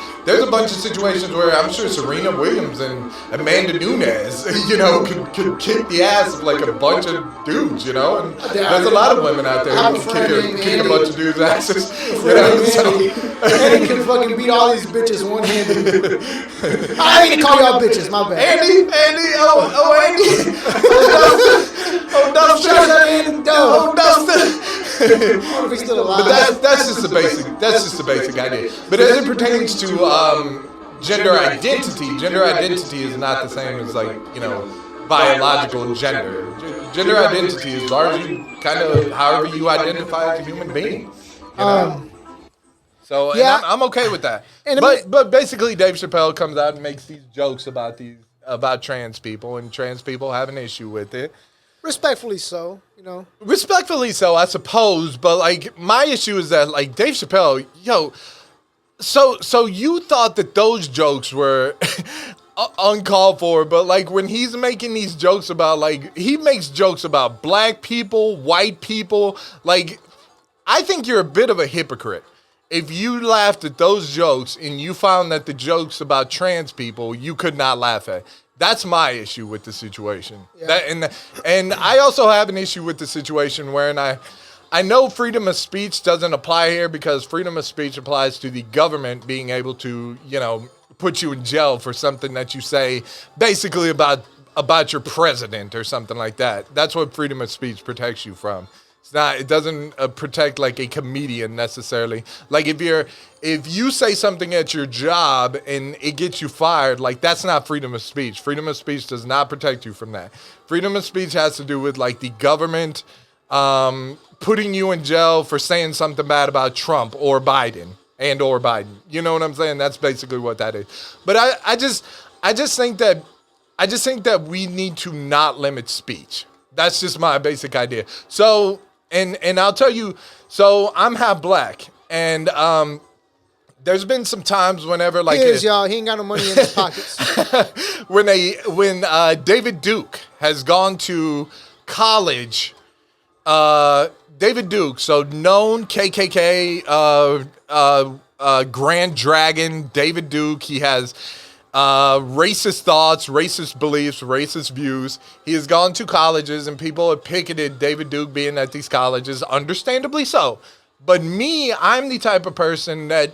a bunch of situations where I'm sure Serena Williams and Amanda Nunes, could kick the ass of like a bunch of dudes, and there's a lot of women out there who can kick a bunch of dudes' asses. Andy can fucking beat all these bitches one-handed. I ain't gonna call y'all bitches, my bad. Andy, Andy. Oh, Dustin. I don't know if he's still alive. But that's just the basic idea. But as it pertains to gender identity is not the same as like, biological gender. Gender identity is largely kind of however you identify as a human being. So yeah. I'm okay with that. But basically Dave Chappelle comes out and makes these jokes about trans people, and trans people have an issue with it. Respectfully so, Respectfully so, I suppose, but like my issue is that like Dave Chappelle, so you thought that those jokes were uncalled for, but like when he's making these jokes about like he makes jokes about black people, white people, like I think you're a bit of a hypocrite. If you laughed at those jokes and you found that the jokes about trans people you could not laugh at. That's my issue with the situation. Yeah. And I also have an issue with the situation wherein I know freedom of speech doesn't apply here because freedom of speech applies to the government being able to, put you in jail for something that you say basically about your president or something like that. That's what freedom of speech protects you from. It doesn't protect like a comedian necessarily. Like if you say something at your job and it gets you fired, like that's not freedom of speech. Freedom of speech does not protect you from that. Freedom of speech has to do with like the government putting you in jail for saying something bad about Trump or Biden or Biden. You know what I'm saying? That's basically what that is. But I just think that we need to not limit speech. That's just my basic idea. So, and I'll tell you, so I'm half black, and there's been some times whenever like y'all, he ain't got no money in his pockets. when David Duke has gone to college, David Duke, so known KKK Grand Dragon, David Duke, he has racist thoughts, racist beliefs, racist views. He has gone to colleges and people have picketed David Duke being at these colleges, understandably so. But me, I'm the type of person that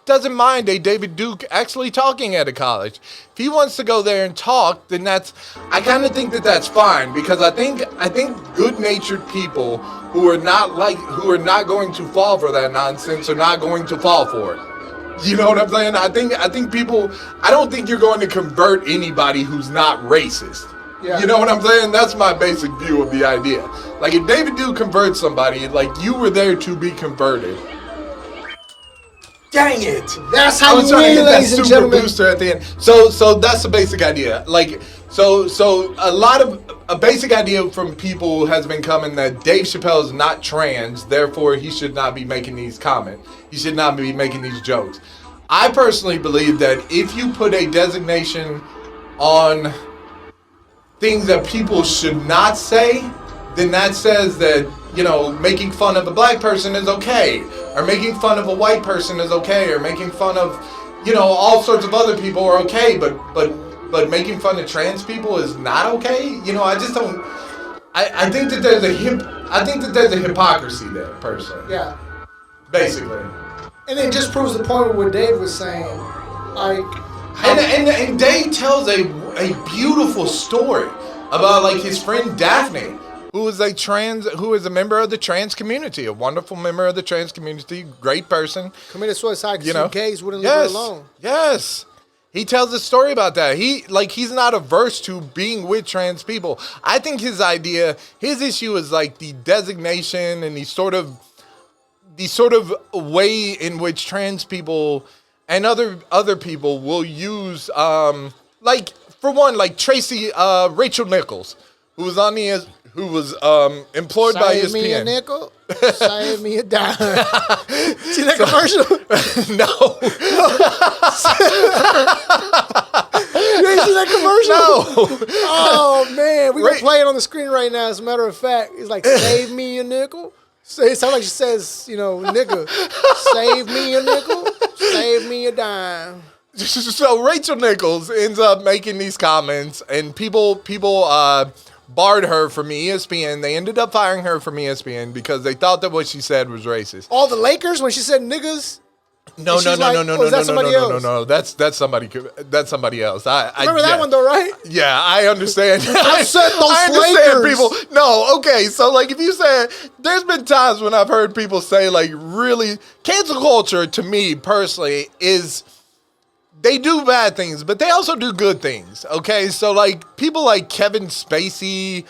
doesn't mind a David Duke actually talking at a college. If he wants to go there and talk, then I kind of think that that's fine, because I think good-natured people who are not going to fall for that nonsense are not going to fall for it. You know what I'm saying? I think people, I don't think you're going to convert anybody who's not racist. Yeah. You know what I'm saying? That's my basic view of the idea. Like, if David Duke converts somebody, like, you were there to be converted. Dang it! That's how you win, ladies and gentlemen. Booster at the end. So that's the basic idea. Like, so a basic idea from people has been coming that Dave Chappelle is not trans, therefore he should not be making these comments. He should not be making these jokes. I personally believe that if you put a designation on things that people should not say, then that says that, you know, making fun of a black person is okay, or making fun of a white person is okay, or making fun of, you know, all sorts of other people are okay, but making fun of trans people is not okay. You know, I just don't. I think that there's a hypocrisy there, personally. Yeah. Basically. And it just proves the point of what Dave was saying. Like, and Dave tells a beautiful story about like his friend Daphne, who is a member of the trans community, a wonderful member of the trans community, great person. Committed suicide because some gays wouldn't leave her alone. Yes. He tells a story about that. He's not averse to being with trans people. I think his issue is like the designation and the sort of way in which trans people and other people will use, like, for one, like Rachel Nichols, who was employed by ESPN. Save me a nickel, save me a dime. See that commercial? No. You ain't seen that commercial? No. Oh, man. We can play it on the screen right now. As a matter of fact, it's like, save me a nickel. So it sounds like she says, you know, nigga, save me a nickel, save me a dime. So Rachel Nichols ends up making these comments, and people barred her from ESPN. They ended up firing her from ESPN because they thought that what she said was racist. All the Lakers, when she said niggas? No. That's somebody else. Remember that one though, right? Yeah, I understand. I said those I understand Lakers. People. No, okay. So like, if you say, there's been times when I've heard people say like, really, cancel culture to me personally is, they do bad things, but they also do good things. Okay, so like people like Kevin Spacey.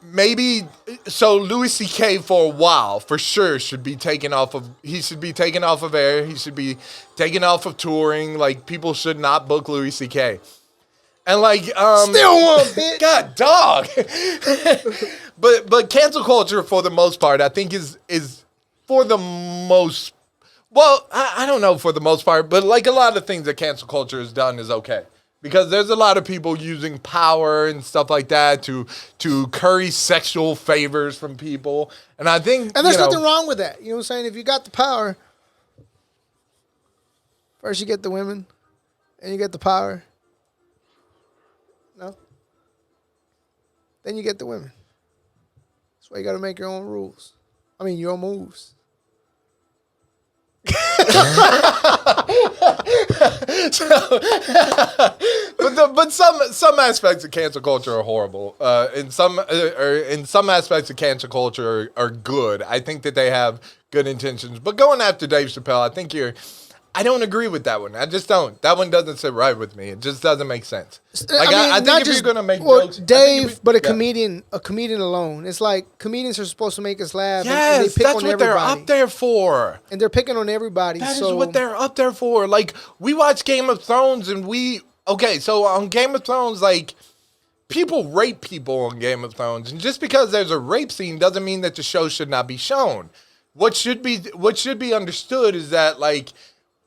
Maybe so Louis C.K. for a while for sure should be taken off of. He should be taken off of air. He should be taken off of touring. Like, people should not book Louis C.K. And like still one, bitch. God, dog. but cancel culture for the most part, I think is for the most. Well, I don't know for the most part, but like a lot of things that cancel culture has done is okay. Because there's a lot of people using power and stuff like that to curry sexual favors from people. And I think... And there's nothing wrong with that. You know what I'm saying? If you got the power, first you get the women, and you get the power. No? Then you get the women. That's why you got to make your own rules. I mean, your own moves. But some aspects of cancel culture are horrible. In some aspects of cancel culture are good. I think that they have good intentions. But going after Dave Chappelle, I don't agree with that one. I just don't. That one doesn't sit right with me. It just doesn't make sense. Like I think if you're gonna make jokes, Dave, but a comedian alone. It's like comedians are supposed to make us laugh. Yes, and they pick that's on what everybody. they're up there for. And they're picking on everybody. That is what they're up there for. Like we watch Game of Thrones, and so on Game of Thrones, like people rape people on Game of Thrones, and just because there's a rape scene doesn't mean that the show should not be shown. What should be understood is that like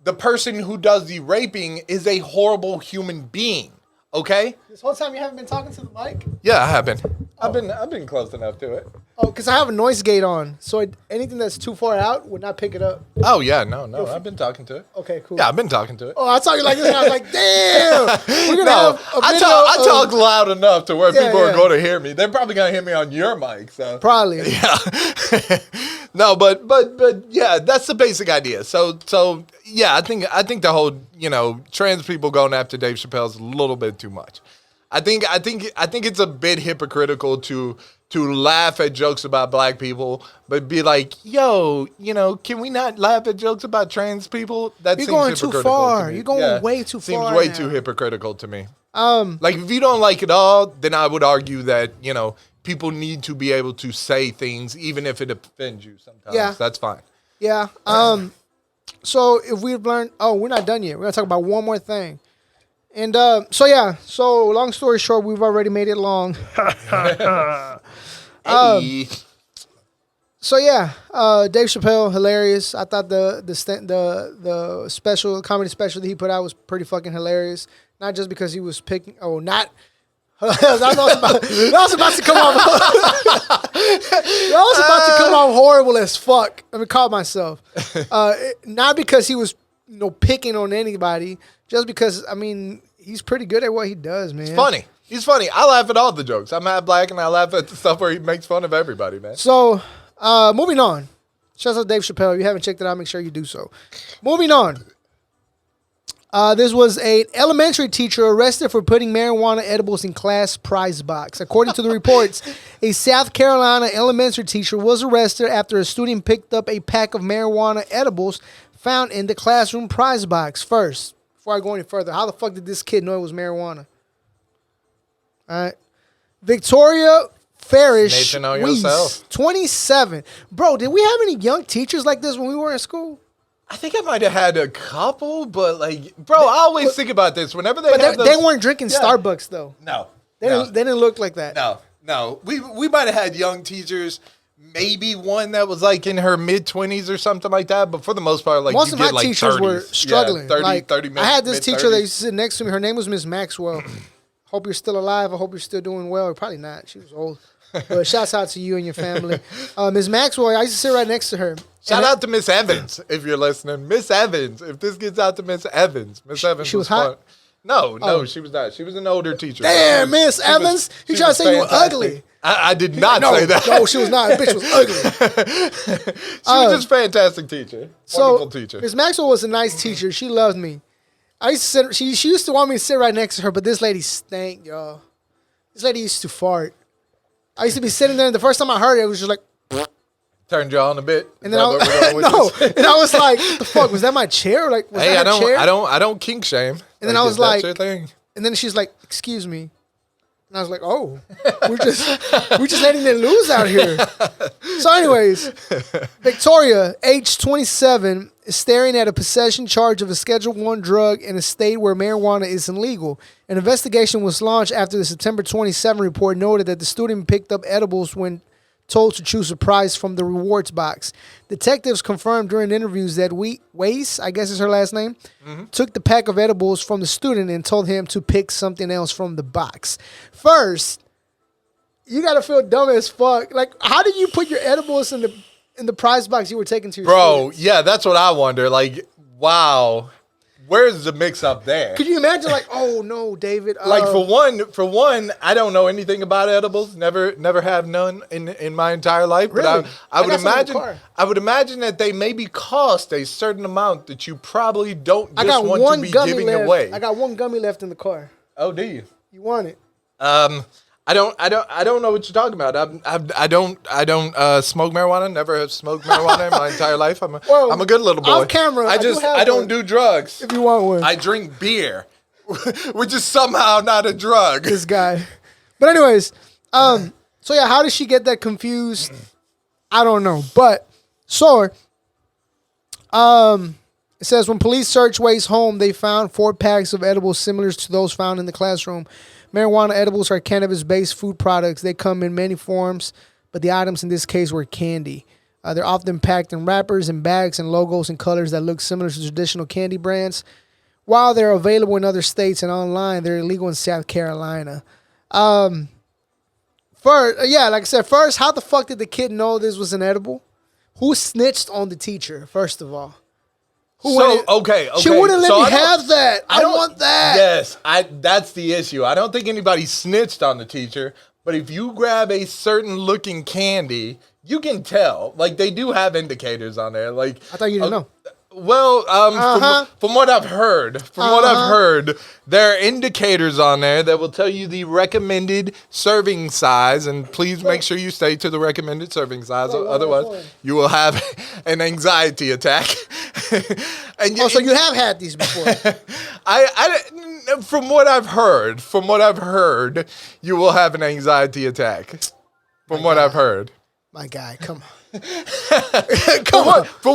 the person who does the raping is a horrible human being. Okay? This whole time you haven't been talking to the mic? Yeah, I have been. I've been close enough to it. Oh, because I have a noise gate on, so anything that's too far out would not pick it up. Oh yeah, no, I've been talking to it. Okay, cool. Yeah, I've been talking to it. Oh, I saw you like this, and I was like, damn. We're gonna have a video I talk loud enough to where people are yeah. going to hear me. They're probably going to hear me on your mic. So Probably. yeah. No, but yeah, that's the basic idea. So yeah, I think the whole trans people going after Dave Chappelle is a little bit too much. I think it's a bit hypocritical to laugh at jokes about black people, but be like, yo, can we not laugh at jokes about trans people? That You're seems going hypocritical too far. to me. You're going way too far. Seems way now. too hypocritical to me. Like if you don't like it all, then I would argue that people need to be able to say things even if it offends you. Sometimes that's fine. Yeah. So if we've learned, we're not done yet. We're gonna talk about one more thing. And so long story short, we've already made it long. Hey. So yeah, Dave Chappelle, hilarious. I thought the special comedy special that he put out was pretty fucking hilarious. Not just because he was picking. Oh, not. That was about to come off. That was about to come off horrible as fuck. Let me call myself. Not because he was picking on anybody. Just because he's pretty good at what he does, man. It's funny. He's funny. I laugh at all the jokes. I'm half black and I laugh at the stuff where he makes fun of everybody, man. So, moving on. Shout out to Dave Chappelle. If you haven't checked it out, make sure you do so. Moving on. This was an elementary teacher arrested for putting marijuana edibles in class prize box. According to the reports, a South Carolina elementary teacher was arrested after a student picked up a pack of marijuana edibles found in the classroom prize box. First, before I go any further, how the fuck did this kid know it was marijuana? All right. Victoria Farish, Nathan, know yourself. 27. Bro, did we have any young teachers like this when we were in school? I think I might have had a couple, but bro, I always think about this whenever they. But they weren't drinking Starbucks though. No, they didn't look like that. No. We might have had young teachers. Maybe one that was in her mid-20s or something like that, but for the most part, most of my teachers 30s. were struggling. 30 minutes. I had this teacher that used to sit next to me. Her name was Miss Maxwell. Hope you're still alive. I hope you're still doing well. Probably not. She was old. But shouts out to you and your family. Miss Maxwell, I used to sit right next to her. Shout out to Miss Evans if you're listening. Miss Evans, if this gets out to Miss Evans. Miss Evans she was hot? fun. No, she was not. She was an older teacher. Damn, Miss Evans. You trying to say you were ugly. I did not say that. No, she was not. Bitch was ugly. She was just a fantastic teacher. Wonderful teacher. Miss Maxwell was a nice teacher. She loved me. I used to sit, she used to want me to sit right next to her, but this lady stank, y'all. This lady used to fart. I used to be sitting there, and the first time I heard it, it was just like... Turned you on a bit. And then I was like, what the fuck? Was that my chair? Was that her chair? I don't kink shame. And then I was like, your thing? And then she's like, excuse me. And I was like, oh, we're just letting it loose out here. So anyways, Victoria, age 27, is staring at a possession charge of a Schedule I drug in a state where marijuana is illegal. An investigation was launched after the September 27 report noted that the student picked up edibles when told to choose a prize from the rewards box. Detectives confirmed during interviews that Weiss, I guess is her last name, took the pack of edibles from the student and told him to pick something else from the box. First, you gotta feel dumb as fuck. How did you put your edibles in the prize box you were taking to your students? Yeah, that's what I wonder. Wow. Where's the mix up there? Could you imagine oh no, David. For one, I don't know anything about edibles. Never have none in my entire life. Really? But I would imagine that they maybe cost a certain amount that you probably don't just want to be giving away. I got one gummy left in the car. Oh, do you? You want it? I I don't know what you're talking about. I don't smoke marijuana. Never have smoked marijuana in my entire life. I'm a good little boy. Off camera, I don't do drugs. If you want one, I drink beer, which is somehow not a drug. This guy. But anyways, so yeah, how did she get that confused? I don't know. But it says when police searched Way's home, they found 4 packs of edibles similar to those found in the classroom. Marijuana edibles are cannabis-based food products. They come in many forms, but the items in this case were candy. They're often packed in wrappers and bags and logos and colors that look similar to traditional candy brands. While they're available in other states and online, they're illegal in South Carolina. Like I said, first, how the fuck did the kid know this was an edible? Who snitched on the teacher, first of all? Okay. She wouldn't let me have that. I don't want that. Yes, that's the issue. I don't think anybody snitched on the teacher, but if you grab a certain looking candy, you can tell. Like, they do have indicators on there. Like, I thought you didn't know. Well, from what I've heard, there are indicators on there that will tell you the recommended serving size, and please make sure you stay to the recommended serving size. Otherwise, you will have an anxiety attack. So you have had these before? From what I've heard, you will have an anxiety attack. From what I've heard. My guy, come on. For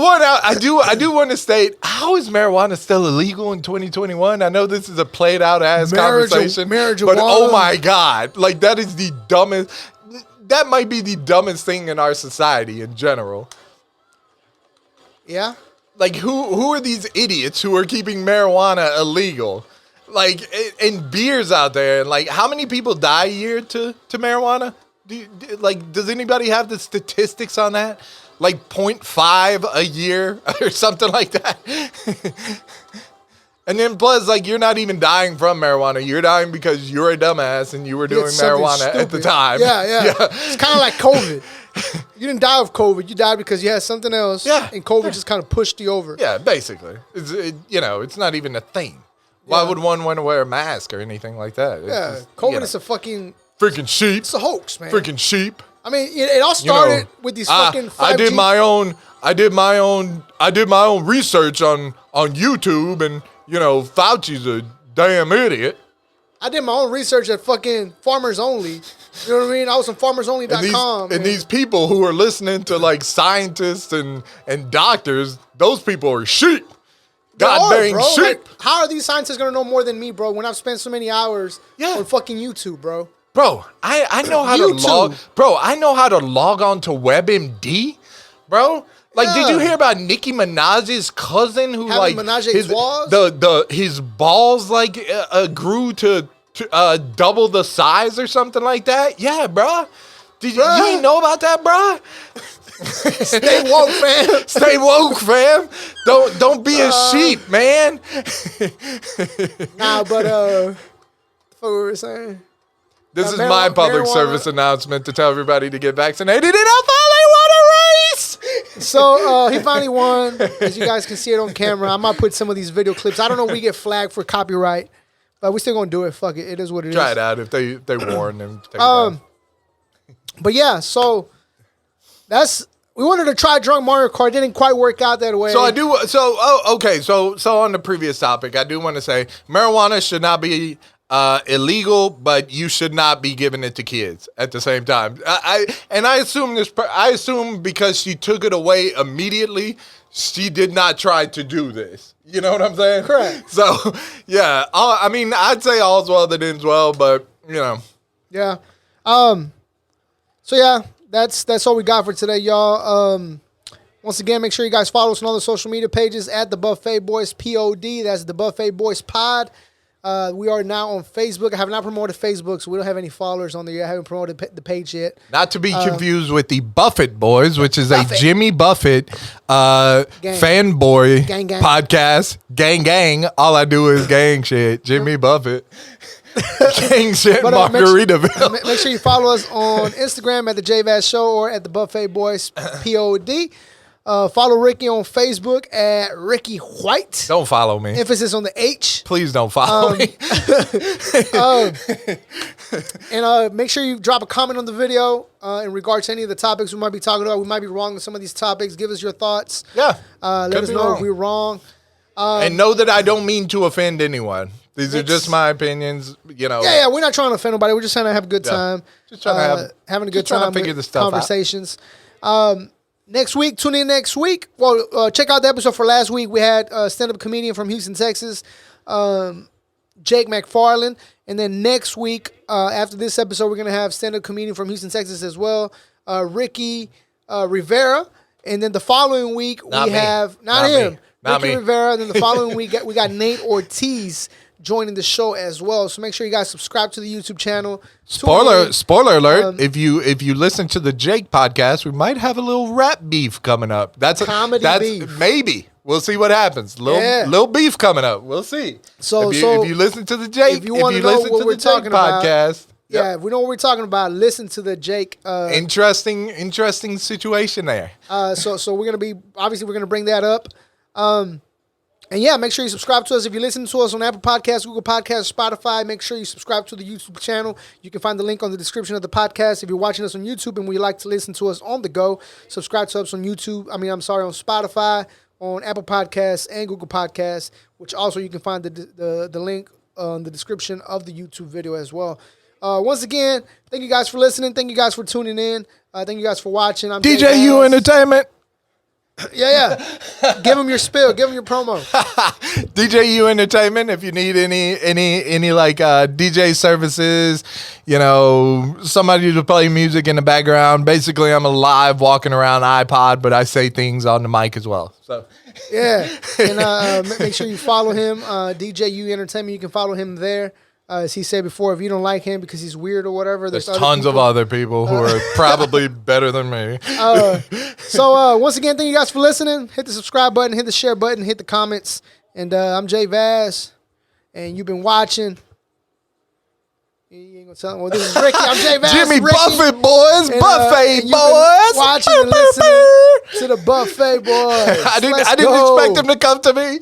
one, I do want to state, how is marijuana still illegal in 2021? I know this is a played out ass conversation, but oh my God, like that is the dumbest. That might be the dumbest thing in our society in general. Yeah. Like who are these idiots who are keeping marijuana illegal? Like, and beers out there, and like, how many people die a year to marijuana? Does anybody have the statistics on that? Like 0.5 a year or something like that? And then plus, like, you're not even dying from marijuana. You're dying because you're a dumbass and you were doing marijuana at the time. Yeah. It's kind of like COVID. You didn't die of COVID. You died because you had something else. Yeah. And COVID just kind of pushed you over. Yeah, basically. It's not even a thing. Why would one want to wear a mask or anything like that? COVID is a fucking... Freaking sheep. It's a hoax, man. Freaking sheep. I mean, it all started with these fucking 5G. I did my own research on YouTube, and Fauci's a damn idiot. I did my own research at fucking Farmers Only. You know what I mean? I was on FarmersOnly.com. And these people who are listening to like scientists and doctors, those people are sheep. God dang sheep. Like, how are these scientists gonna know more than me, bro? When I've spent so many hours on fucking YouTube, bro. Bro, I know how to log. Bro, I know how to log on to WebMD, bro. Like, did you hear about Nicki Minaj's cousin who his balls like grew to double the size or something like that? Yeah, bro. You didn't know about that, bro? Stay woke, fam. Stay woke, fam. Don't be a sheep, man. Nah, but what we were saying. This is my public service announcement to tell everybody to get vaccinated, and I finally won a race. So he finally won. As you guys can see it on camera, I might put some of these video clips. I don't know if we get flagged for copyright, but we're still gonna do it. Fuck it. It is what it is. Try it out if they warn them. Take it down. But yeah, so we wanted to try DrUnK Mario Kart. Didn't quite work out that way. So I do. Okay. So on the previous topic, I do want to say marijuana should not be illegal, but you should not be giving it to kids at the same time. I assume because she took it away immediately, she did not try to do this. You know what I'm saying? Correct. So yeah, I mean, I'd say all's well that ends well, but Yeah. So yeah, that's all we got for today, y'all. Once again, make sure you guys follow us on all the social media pages at the Buffet Boys POD. That's the Buffet Boys Pod. We are now on Facebook. I have not promoted Facebook, so we don't have any followers on there yet. I haven't promoted the page yet. Not to be confused with the Buffett Boys, which is a Jimmy Buffett fanboy podcast. Gang. All I do is gang shit. Jimmy Buffett. Gang shit, Margaritaville. Make sure you follow us on Instagram at the JVaz Show or at the Buffet Boys POD. Follow Ricky on Facebook at Ricky White. Don't follow me. Emphasis on the H. Please don't follow me. And make sure you drop a comment on the video in regards to any of the topics we might be talking about. We might be wrong on some of these topics. Give us your thoughts. Yeah. Let us know if we're wrong. And know that I don't mean to offend anyone. These are just my opinions, you know. Yeah, we're not trying to offend nobody. We're just trying to have a good time. Just trying to having a good trying to time figure with this stuff conversations. Next week, tune in next week. Well, check out the episode for last week. We had a stand-up comedian from Houston, Texas, Jake McFarland. And then next week, after this episode, we're going to have stand-up comedian from Houston, Texas as well, Ricky Rivera. And then the following week, Not we me. have... Not him. me. Not Ricky me. Rivera. And then the following week, we got Nate Ortiz joining the show as well. So make sure you guys subscribe to the YouTube channel. Spoiler alert, if you listen to the Jake podcast, we might have a little rap beef coming up. That's beef. Maybe. We'll see what happens. Little beef coming up. We'll see. So if you listen to the Jake, if you want to know listen what to we're the Jake talking about, podcast. yeah, if we know what we're talking about, listen to the Jake. Interesting situation there. So we're gonna bring that up. And yeah, make sure you subscribe to us. If you listen to us on Apple Podcasts, Google Podcasts, Spotify, make sure you subscribe to the YouTube channel. You can find the link on the description of the podcast. If you're watching us on YouTube and would like to listen to us on the go, subscribe to us on YouTube. On Spotify, on Apple Podcasts and Google Podcasts, which also you can find the link on the description of the YouTube video as well. Once again, thank you guys for listening. Thank you guys for tuning in. Thank you guys for watching. I'm DJU Entertainment. Yeah. Give them your spill. Give them your promo. DJU Entertainment. If you need any like DJ services, you know, somebody to play music in the background. Basically, I'm alive walking around iPod, but I say things on the mic as well. So yeah, and make sure you follow him, DJU Entertainment. You can follow him there. As he said before, if you don't like him because he's weird or whatever, there's tons of other people who are probably better than me. So once again, thank you guys for listening. Hit the subscribe button, hit the share button, hit the comments. And I'm JVaz, and you've been watching. You ain't gonna tell him. Well, this is Ricky. I'm JVaz. Jimmy Ricky. Buffett, boys. And, Buffet, and boys. Watching and listening to the Buffet boys. I didn't expect him to come to me.